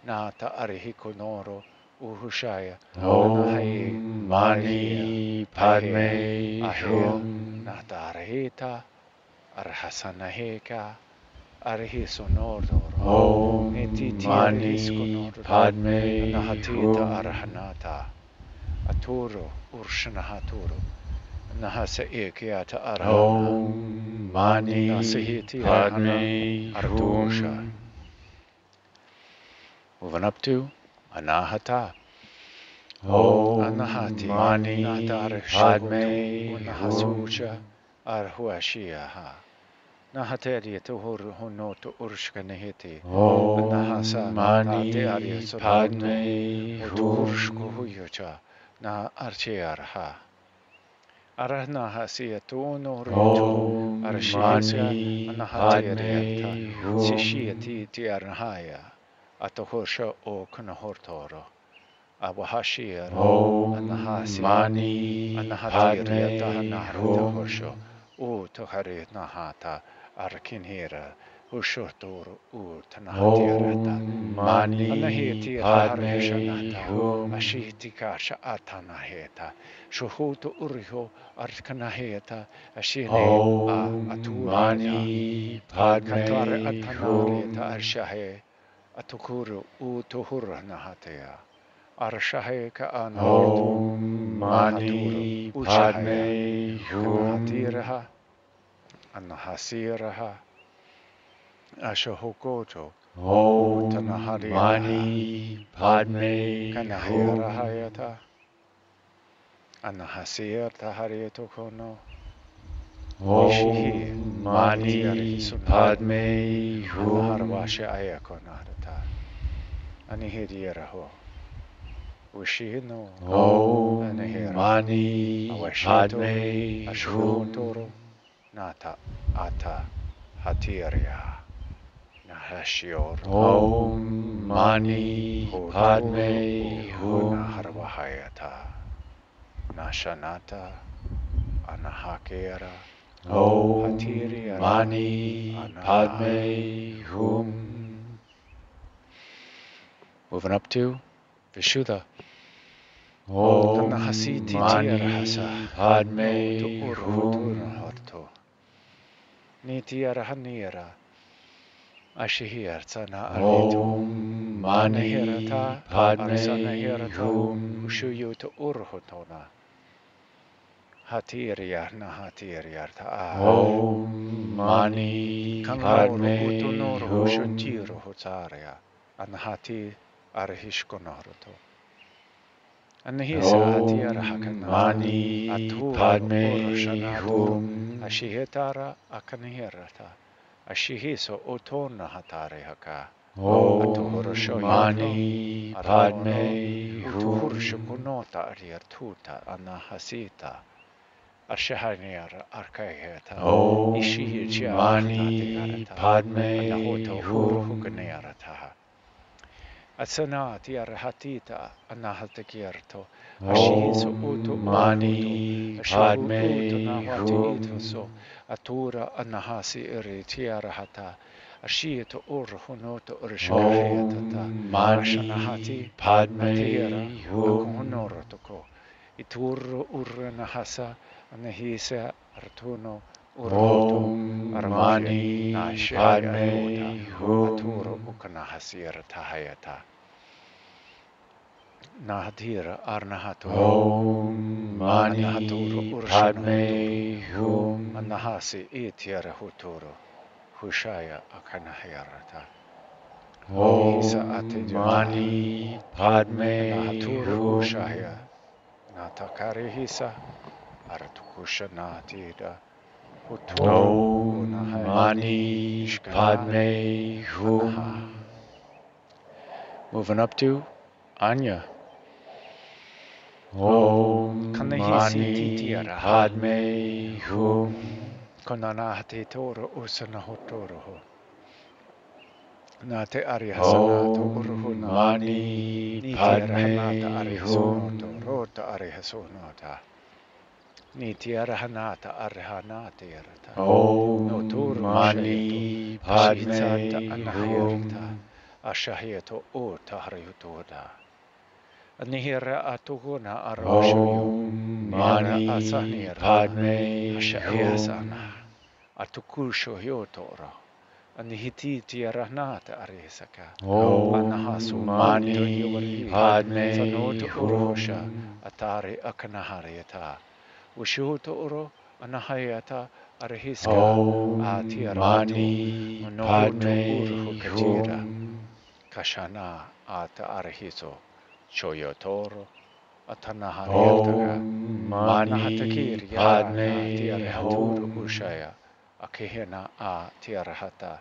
Nata Arihikonoro, Uhushaya, Anahaye, Om Arahia, Mani Ahea, Padme Ahea, Hum. Nata Arahita, Arhasanaheka, Arihisonordoro, Om Netiti Mani Arihiskonoro, Padme Anahatita Hum. Arahanata, Aturo, Urshanahaturo, Nahasa Ekiata Arahana, Om Mani Nasahiti Arahana, Padme Artuhusha. Hum. Moving up to Anahata. Om Anahati, Mani Nahtara Padme Shogoto, Hum. Unahasuja, Arhuashiaha. Nahateri Tuhur Honoto Urshkanehiti, Anahasa, Om Nate Arya Mani Sonoto, Padme Utuhurshko Hum. Huyucha, Na Archearha. Arahnahasia Tuno Ritu, Om Arshihisa, Mani Anahateriata, Padme Hum. Sishiati Tiarnahaya, Atohosha O Kanahortoro. Awahashir, Om Anahasi, Mani Anahatiria Padme Tahanarata Hosho, Hum. Tuhari Nahata, Arkinhira, Hushotur, Tanahatirata, Om Mani Anahiti Padme Taharhushanata, Hum. Ashitikasha Atanaheta, Shuhutu Uriho, Arkanaheta, Ashine, Om Aturita, Mani Katara Padme Atanareta Hum. Arshahe, Atukuru, Tuhuranahatea. Arshaheka anortu, Om Nahaturu, Mani Ushahaya, Padme Hum. Kanahatiraha, Anahasiraha, Ashahokoto, Om Utanahariataha, Mani Padme Hum. Kanahirahayata, Anahasir Taharietokono, Nishihi, Om Mani Nitiarihisunahara, Padme Hum. Anaharwasha Ayakonarata, Anihirieraho. Ushino, Om Anahira, Mani Awasheto, Padme Ashuhotoro, Hum. Nata, Ata, Hatiria, Nahashior, Om Mani Padme Huna Hum. Harvahayata, Nashanata, Anahakera, Om Hatiria, Mani Padme Hum. Moving up to Vishuddha. Om Anahasiti Mani Padme to Hum. Urhotunharto. Nitiarahanira. Ashihirtsana Aritu. Om Mani Anahirata Padme Arsanahirata Hum. Ushuyuta Urhotona. Hatiria Nahatiriarta. Om Mani Kanloro Padme Utunoro Hum. Hushutiro Hotaria. Anahati Arhishkonaroto. Anahisa Hatiara Om Hakanata. Mani Aturo Padme Urshanatur. Hum. Ashihitara Akanihirata. Ashihiso Otona Hatari Haka. Om Mani Padme Hum. Utuhurshukunota Ariartuta Anahasita Ashahaniar Arkayata Om Mani Padme Anahoto Hum. Urhukanearataha Atsanati Arhatita Anahatakierto Ashihiso Uto Om Urhuto Mani Ashuhu Padme Utanahati Hum. Itoso Atura anahasi iri tiarahata. Ashita urhunoto urshahayatata. Ashanahati atira akunhonorotoko. Ituru uranahasa anahisa artuno urhoto aramaya nashaya anuta. Aturu ukanahasi iratahayata. Nahatira arnahato Mani Padme Hum Anahasi itiara huturo Hushaya akanahayarata Mani Padme Nahaturu Hum Hushaya Natakari hisa Aratukusha natida Huturo Mani Padme Hum. Moving up to Anya. Mani Padme Hum. Konanahati toro usana hotoro. Nate arihasanato uruhuna. Mani Padme arihasonoto. Hum. Rota arihasonota. Niti arahanata arihanata yarata. Mani Padme Hum. Ashahiyato o tahariyutoda. Nihira atuguna aroshoyo. Mani Padme Ashayasana. Hum. Atukusho yotoro. Anihiti tiaranata arisaka. Mani Padme Sanoto urosha. Hum. Atari akanahariata. Ushuto uro anahayata arihiska. Mani Padme Hum. Kashana ata arihiso. Choyotoro. Atanahariata. Mani Padme Tiarahaturu Hum. Ushaya Akehena A Tiarahata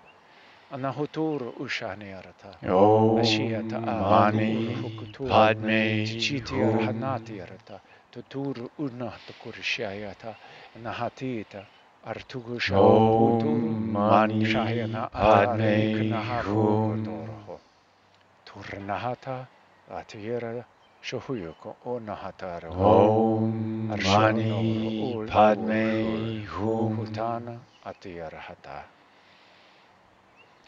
Anahuturu Ushaniarata Ashiata Mani Padme Chitiarahanatiarata Tuturu Una Tukurishayata Nahatita Artugusha Mani Shayana Atari Padme Kanaharu Hum. Doroho Turnahata Atiera Shohuyoko Onahataro Mani Padme Hum. Hutana Atiarahata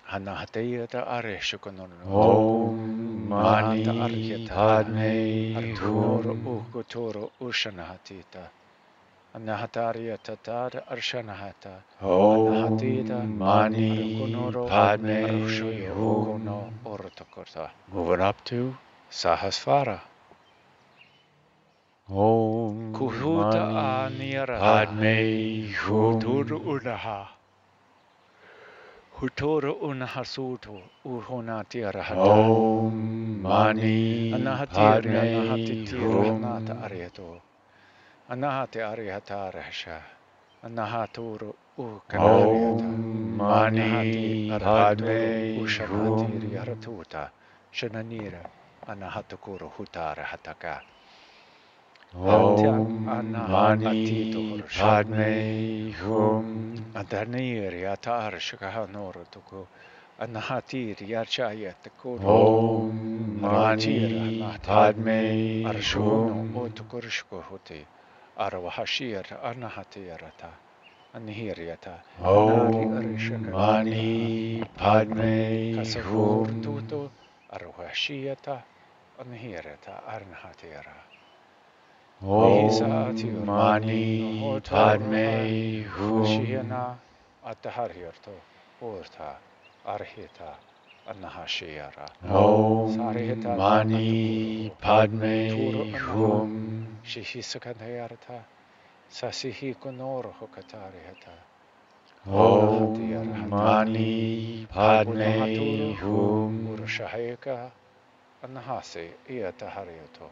Hanahatayata Areshukono Mani Padme Artunoro Hum. Ukutoro Ushanahatita Anahatariya Tatar Arshanahata Mani Padme Hum. Ortokota. Moving up to Sahasvara. Kuhuta Mani Aniraha Padme Huturu Hum. Unaha Huturu Unahasuto Uhonati Arahata Mani Anahatiri Anahatitira Padme Hanata Hum. Ariato Anahati Ariata Rasha Anahaturu Ukanahariata Mani Padme Ushanhatiri Hum. Aratuta Shananira Anahatukuru Hutara Hataka Mani Padme Hum. Adaniri atar shakahanoro tuku anahatiri yarchaya tekuru Mani Padme arshuno Hum. otukurshko huti arwahashir anahatiyarata anihiriata Mani Padme kasahur Hum. tuto arwahashiyata anihirata arnahatiyara Mani Padme Hum. Shihana Atahariyarto Urta Arhita Anahashiyara Mani Padme Hum. Shihisakantayarta Sasihi Konoro Hokatarihata Mani Padme Hum. Urushahayaka Anahase Iatahariyato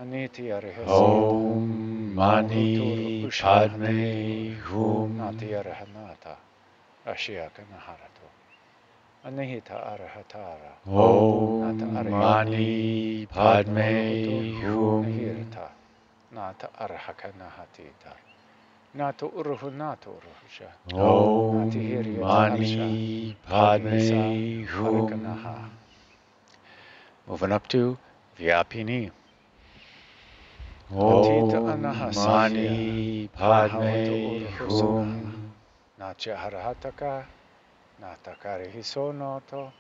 Aniti Arihasita Mani Padme Hum. Nati Arahanata Ashiaka Naharato Anihita Arahatara Mani Padme Hum. Nahirta Nata Arahaka Nahatita Nato Uruhu Nato Uruhusha Mani Padme Hum. Moving up to Vyapini. Om Mani Padme Hum. Nacha Harahataka, Natakari Hisonoto,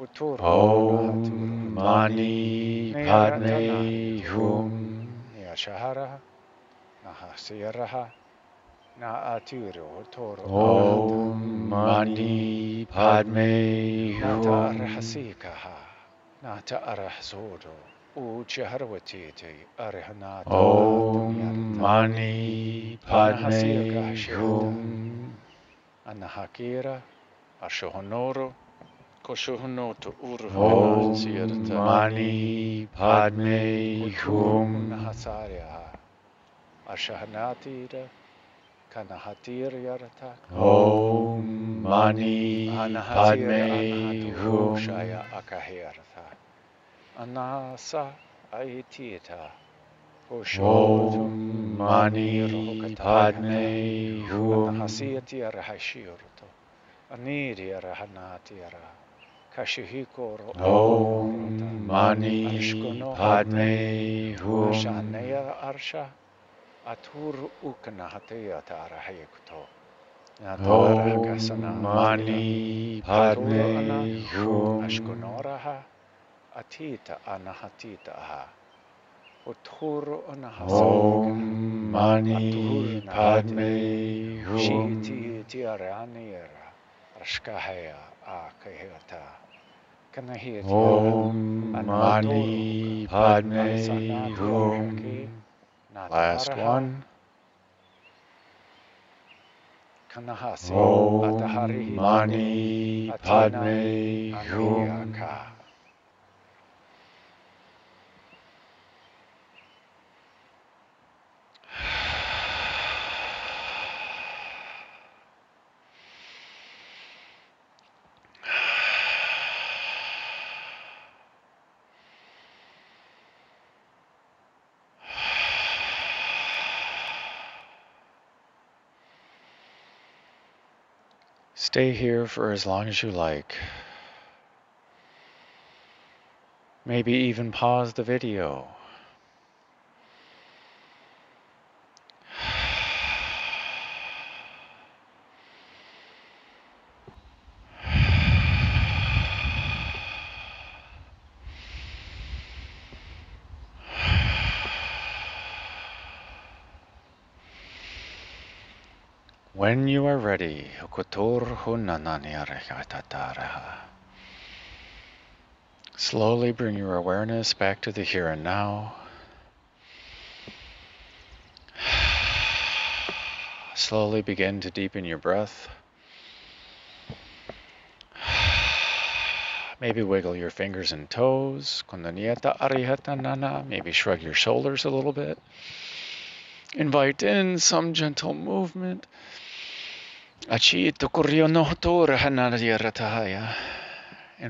Uturu Om Mani Padme Hum. Niashahara, Nahasiraha, Na Atiro, Toro, Om Mani Padme Nata Hum. Arahasikaha, Nata Arahsodo, Uchaharwatiti, Arahanata, Om Mani Padme Hum. Anahakira, Ashohonoro, Koshohonoto, Uruhana, Om Sierta, Mani Padme Hum. Nahasarya, Ashahanatira, Kanahatir Yarata, Om Mani Padme Hum. Shaya Akahirata, Anasa Aitita, Om Mani Padme Hum. Anahasiatira Hashirto, Aniria Hanatira, Kashihikoro, Om Mani Padme Hum. Ashanaya Arsha, Atur Ukanahatea Tarahayuto. Om Mani Padme Hum. Ashkonoraha, Atita Anahatitaha, Uturu Anahasa, Om Mani Padme Hum. Shiti Tiaranira, Rashkahaya Akaheta, Kanahit, Om Mani Padme Hum. Last one. Kanahasi, Om Mani Padme Hum. Stay here for as long as you like. Maybe even pause the video. When you are ready, slowly bring your awareness back to the here and now. Slowly begin to deepen your breath. Maybe wiggle your fingers and toes. Maybe shrug your shoulders a little bit. Invite in some gentle movement. And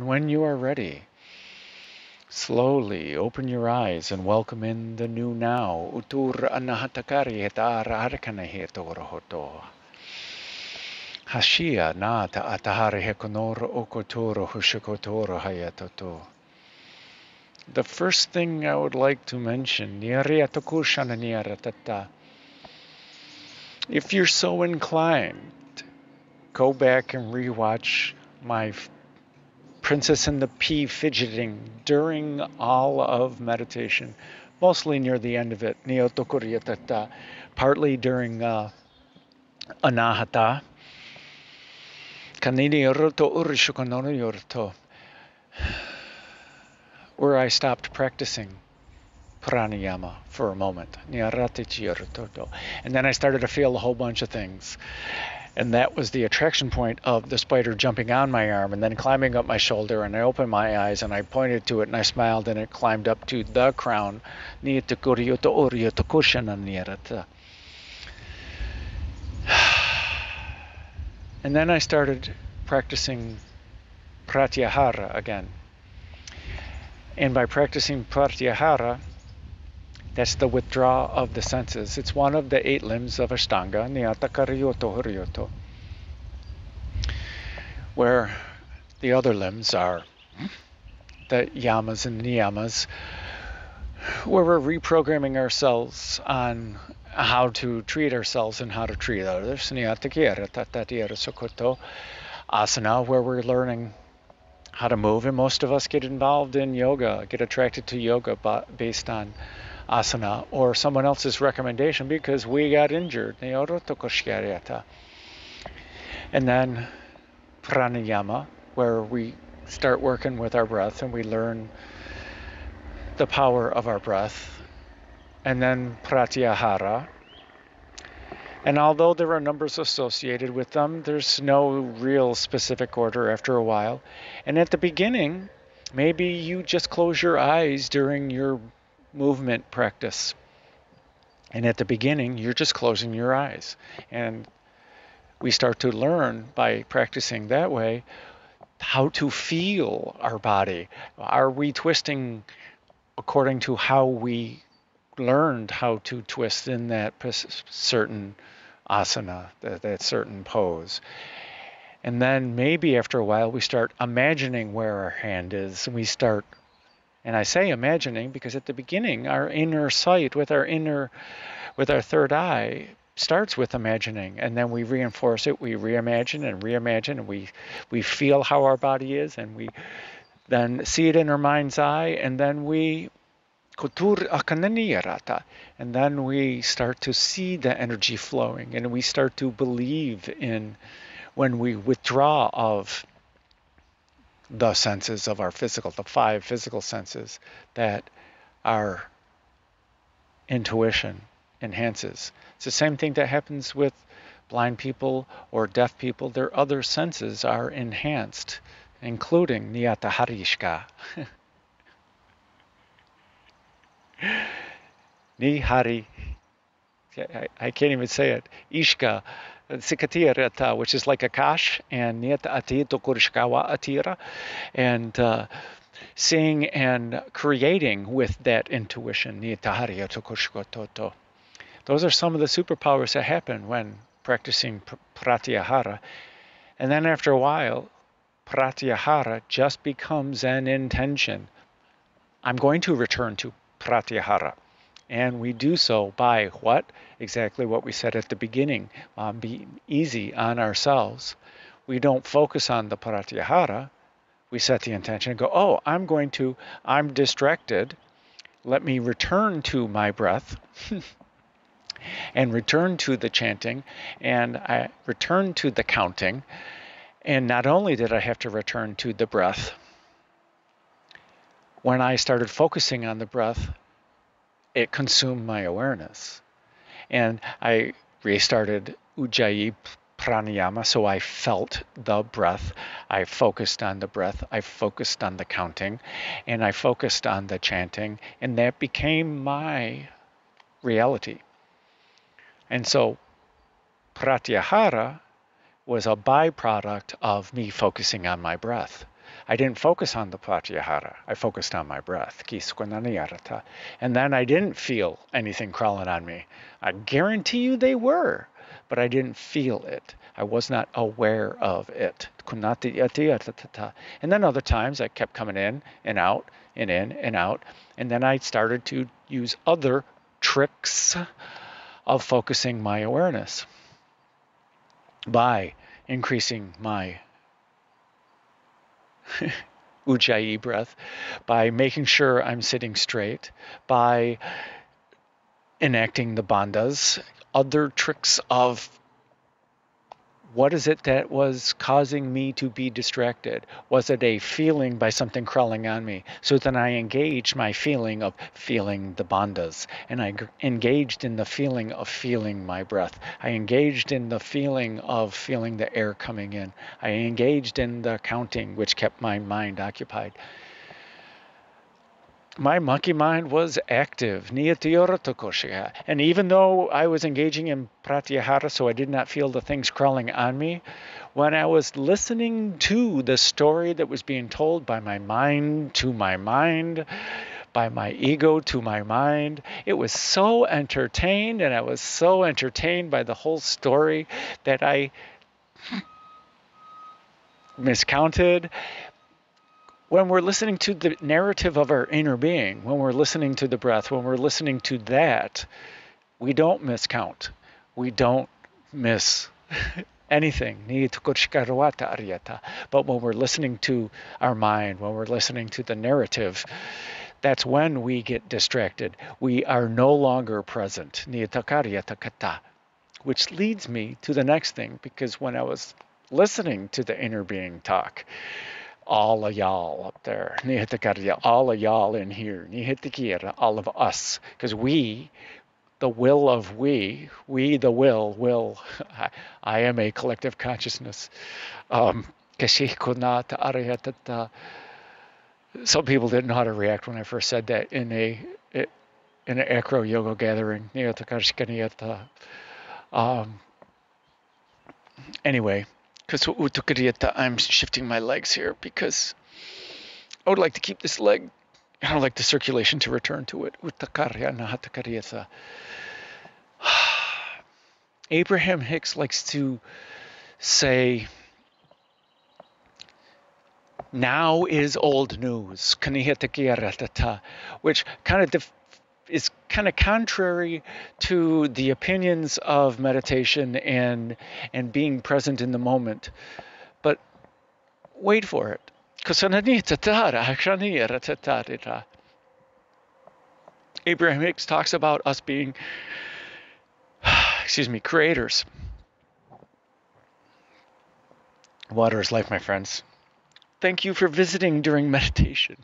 when you are ready, slowly open your eyes and welcome in the new now. Hashia nata atahari hekonoro okotoro hushikotoro hayatoto. The first thing I would like to mention, if you're so inclined, go back and rewatch my Princess and the Pea fidgeting during all of meditation, mostly near the end of it, partly during anahata. Where I stopped practicing pranayama for a moment. And then I started to feel a whole bunch of things. And that was the attraction point of the spider jumping on my arm and then climbing up my shoulder. And I opened my eyes and I pointed to it and I smiled and it climbed up to the crown. And then I started practicing pratyahara again. And by practicing pratyahara, that's the withdrawal of the senses. It's one of the 8 limbs of Ashtanga, where the other limbs are the yamas and niyamas, where we're reprogramming ourselves on how to treat ourselves and how to treat others. Asana, where we're learning how to move, and most of us get involved in yoga, get attracted to yoga based on asana or someone else's recommendation because we got injured. And then pranayama, where we start working with our breath and we learn the power of our breath. And then pratyahara. And although there are numbers associated with them, there's no real specific order after a while. And at the beginning, maybe you just close your eyes during your movement practice. And at the beginning, you're just closing your eyes. And we start to learn by practicing that way how to feel our body. Are we twisting according to how we learned how to twist in that certain asana, that certain pose? And then maybe after a while we start imagining where our hand is, and we start, and I say imagining because at the beginning our inner sight with our third eye starts with imagining, and then we reinforce it, we reimagine, and we feel how our body is, and we then see it in our mind's eye, and then we and then we start to see the energy flowing, and we start to believe in, when we withdraw of the senses of our physical, the 5 physical senses, that our intuition enhances. It's the same thing that happens with blind people or deaf people. Their other senses are enhanced, including niyata harishka. Nihari, I can't even say it. Ishka, sikatiya rata, which is like Akash, and niyata ati tokurishkawa atira, and seeing and creating with that intuition. Niyata hariya tokurishkototo. Those are some of the superpowers that happen when practicing pratyahara. And then after a while, pratyahara just becomes an intention. I'm going to return to pratyahara. And we do so by what? Exactly what we said at the beginning. Be easy on ourselves. We don't focus on the pratyahara. We set the intention and go, oh, I'm distracted. Let me return to my breath and return to the chanting, and I return to the counting. And not only did I have to return to the breath, when I started focusing on the breath, it consumed my awareness. And I restarted Ujjayi pranayama, so I felt the breath. I focused on the breath. I focused on the counting. And I focused on the chanting. And that became my reality. And so pratyahara was a byproduct of me focusing on my breath. I didn't focus on the pratyahara. I focused on my breath. And then I didn't feel anything crawling on me. I guarantee you they were, but I didn't feel it. I was not aware of it. And then other times I kept coming in and out and in and out. And then I started to use other tricks of focusing my awareness by increasing my Ujjayi breath, by making sure I'm sitting straight, by enacting the bandhas, other tricks of what is it that was causing me to be distracted? Was it a feeling by something crawling on me? So then I engaged my feeling of feeling the bandhas, and I engaged in the feeling of feeling my breath. I engaged in the feeling of feeling the air coming in. I engaged in the counting, which kept my mind occupied. My monkey mind was active. And even though I was engaging in pratyahara, so I did not feel the things crawling on me, when I was listening to the story that was being told by my mind to my mind, by my ego to my mind, it was so entertained, and I was so entertained by the whole story that I miscounted, when we're listening to the narrative of our inner being, when we're listening to the breath, when we're listening to that, we don't miscount. We don't miss anything. But when we're listening to our mind, when we're listening to the narrative, that's when we get distracted. We are no longer present. Which leads me to the next thing, because when I was listening to the inner being talk, all of y'all up there, all of y'all in here, all of us, because we, the will of we the will, I am a collective consciousness. Some people didn't know how to react when I first said that in an acro yoga gathering. Anyway, because I'm shifting my legs here because I would like to keep this leg. I would like the circulation to return to it. Abraham Hicks likes to say, now is old news, which is kind of contrary to the opinions of meditation and being present in the moment. But wait for it. Abraham Hicks talks about us being, creators. Water is life, my friends. Thank you for visiting during meditation.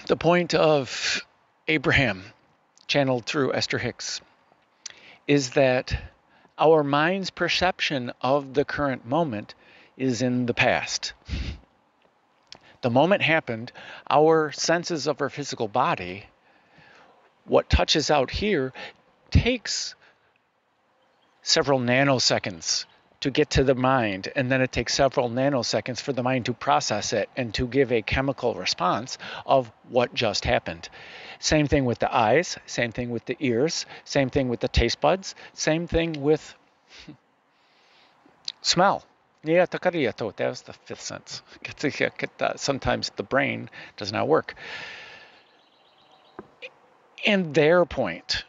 The point of Abraham, channeled through Esther Hicks, is that our mind's perception of the current moment is in the past. The moment happened, our senses of our physical body, what touches out here, takes several nanoseconds to get to the mind, and then it takes several nanoseconds for the mind to process it and to give a chemical response of what just happened. Same thing with the eyes, same thing with the ears, same thing with the taste buds, same thing with smell. That was the fifth sense. Sometimes the brain does not work. And their point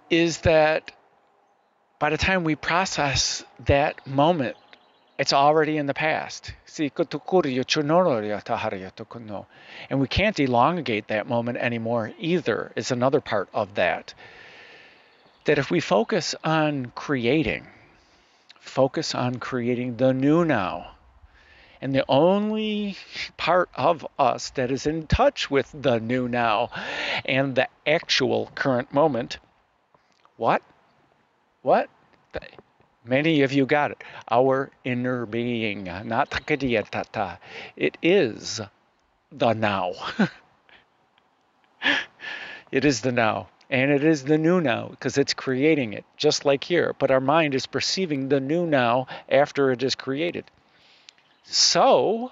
is that by the time we process that moment, it's already in the past. And we can't elongate that moment anymore either, is another part of that. That if we focus on creating the new now, and the only part of us that is in touch with the new now and the actual current moment, what? Many of you got it. Our inner being, not takadiyatata. It is the now. It is the now. And it is the new now because it's creating it, just like here. But our mind is perceiving the new now after it is created. So,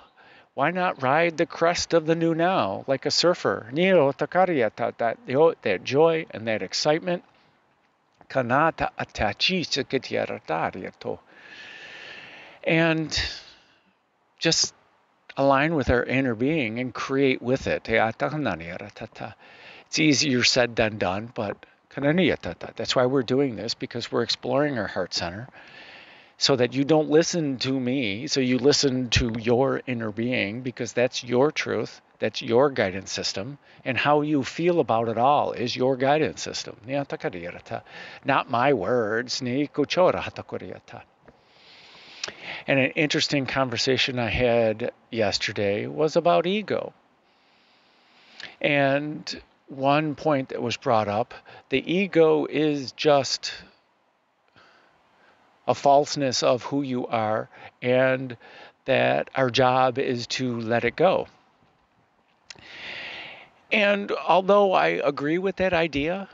why not ride the crest of the new now like a surfer? That joy and that excitement. And just align with our inner being and create with it. It's easier said than done, but that's why we're doing this, because we're exploring our heart center so that you don't listen to me, so you listen to your inner being, because that's your truth, that's your guidance system, and how you feel about it all is your guidance system. Not my words. And an interesting conversation I had yesterday was about ego. And one point that was brought up, the ego is just a falseness of who you are, and that our job is to let it go. And although I agree with that idea,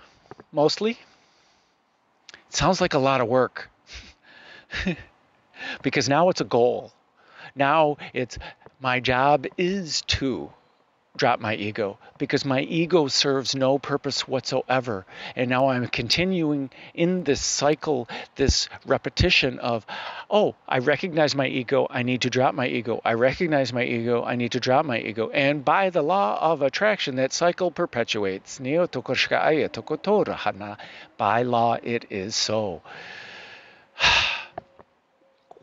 mostly, it sounds like a lot of work. Because now it's a goal. Now it's my job is to drop my ego, because my ego serves no purpose whatsoever. And now I'm continuing in this cycle, this repetition of, oh, I recognize my ego, I need to drop my ego. I recognize my ego, I need to drop my ego. And by the law of attraction, that cycle perpetuates. By law, it is so.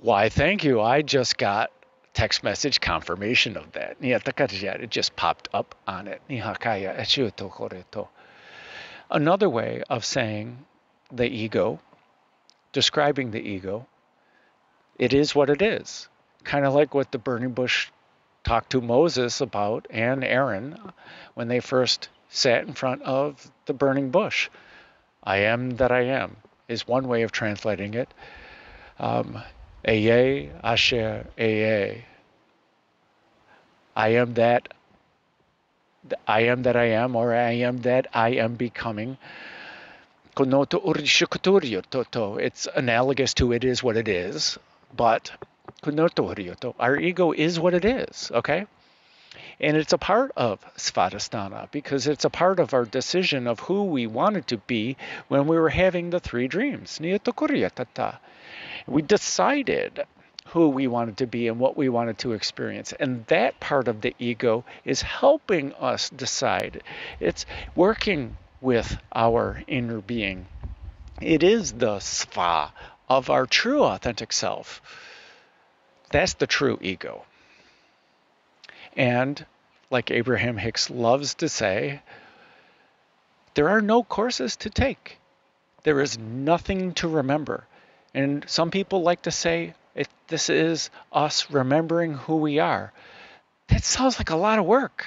Why, thank you. I just got text message confirmation of that. It just popped up on it. Another way of saying the ego, describing the ego, it is what it is. Kind of like what the burning bush talked to Moses about and Aaron when they first sat in front of the burning bush. I am that I am is one way of translating it. Eye, Asher, Eye. I am that I am, or I am that I am becoming. It's analogous to it is what it is, but our ego is what it is, okay? And it's a part of Svadhisthana because it's a part of our decision of who we wanted to be when we were having the three dreams. We decided who we wanted to be and what we wanted to experience. And that part of the ego is helping us decide. It's working with our inner being. It is the sva of our true authentic self. That's the true ego. And like Abraham Hicks loves to say, there are no courses to take. There is nothing to remember. And some people like to say, this is us remembering who we are. That sounds like a lot of work.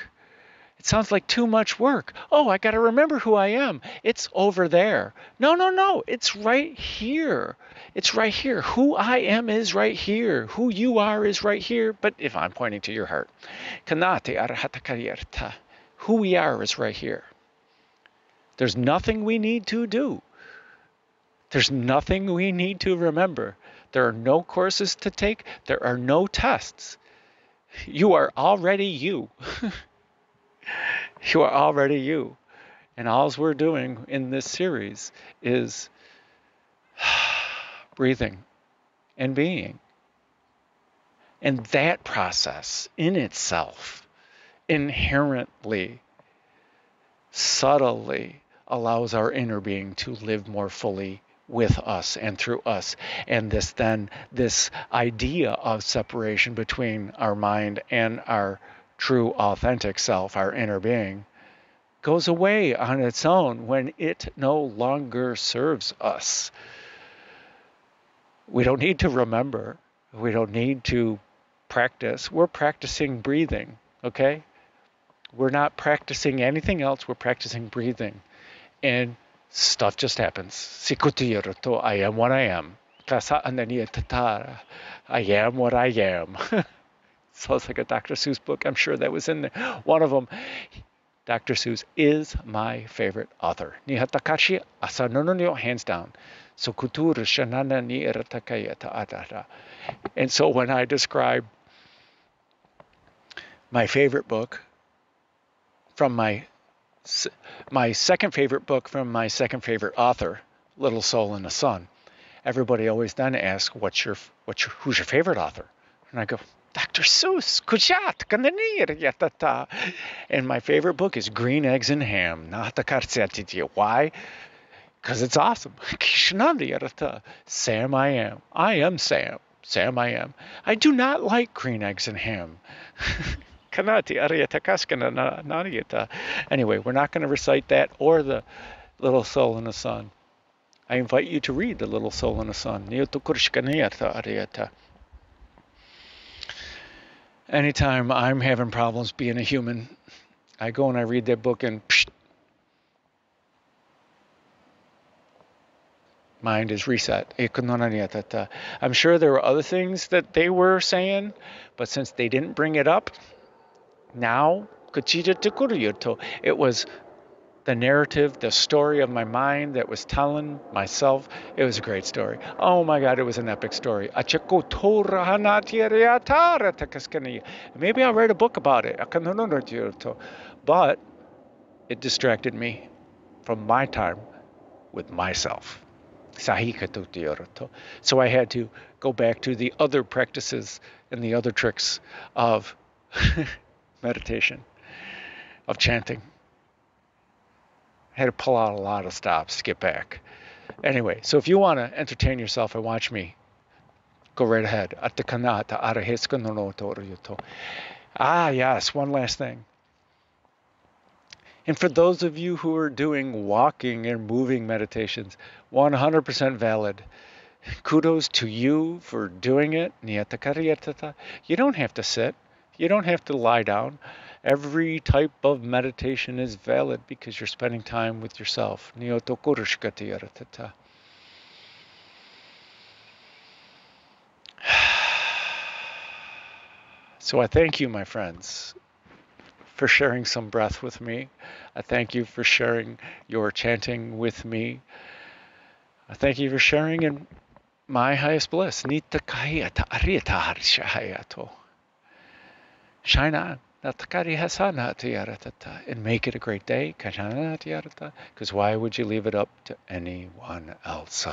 It sounds like too much work. Oh, I got to remember who I am. It's over there. No. It's right here. It's right here. Who I am is right here. Who you are is right here. But if I'm pointing to your heart, who we are is right here. There's nothing we need to do. There's nothing we need to remember. There are no courses to take. There are no tests. You are already you. You are already you. And all we're doing in this series is breathing and being. And that process in itself inherently, subtly allows our inner being to live more fully with us and through us. And this idea of separation between our mind and our true authentic self, our inner being, goes away on its own when it no longer serves us. We don't need to remember. We don't need to practice. We're practicing breathing, okay? We're not practicing anything else. We're practicing breathing. And stuff just happens. I am what I am. I am what I am. Sounds like a Dr. Seuss book. I'm sure that was in there. One of them. Dr. Seuss is my favorite author. Hands down. And so when I describe my favorite book from my second favorite book from my second favorite author, Little Soul in the Sun, everybody always then asks, who's your favorite author? And I go, Dr. Seuss, Kujat, Kandanir. And my favorite book is Green Eggs and Ham. Why? Because it's awesome. Sam I am. I am Sam. Sam I am. I do not like green eggs and ham. Anyway, we're not going to recite that or the Little Soul in the Sun. I invite you to read the Little Soul in the Sun. Anytime I'm having problems being a human, I go and I read that book and mind is reset. I'm sure there were other things that they were saying, but since they didn't bring it up, now it was the narrative, the story of my mind that was telling myself. It was a great story. Oh my God, it was an epic story. Maybe I'll write a book about it. But it distracted me from my time with myself. So I had to go back to the other practices and the other tricks of meditation, of chanting. I had to pull out a lot of stops to get back. Anyway, so if you want to entertain yourself and watch me, go right ahead. Ah, yes, one last thing. And for those of you who are doing walking and moving meditations, 100% valid. Kudos to you for doing it. You don't have to sit. You don't have to lie down. Every type of meditation is valid because you're spending time with yourself. So I thank you, my friends, for sharing some breath with me. I thank you for sharing your chanting with me. I thank you for sharing in my highest bliss. Shine on. And make it a great day. Because why would you leave it up to anyone else?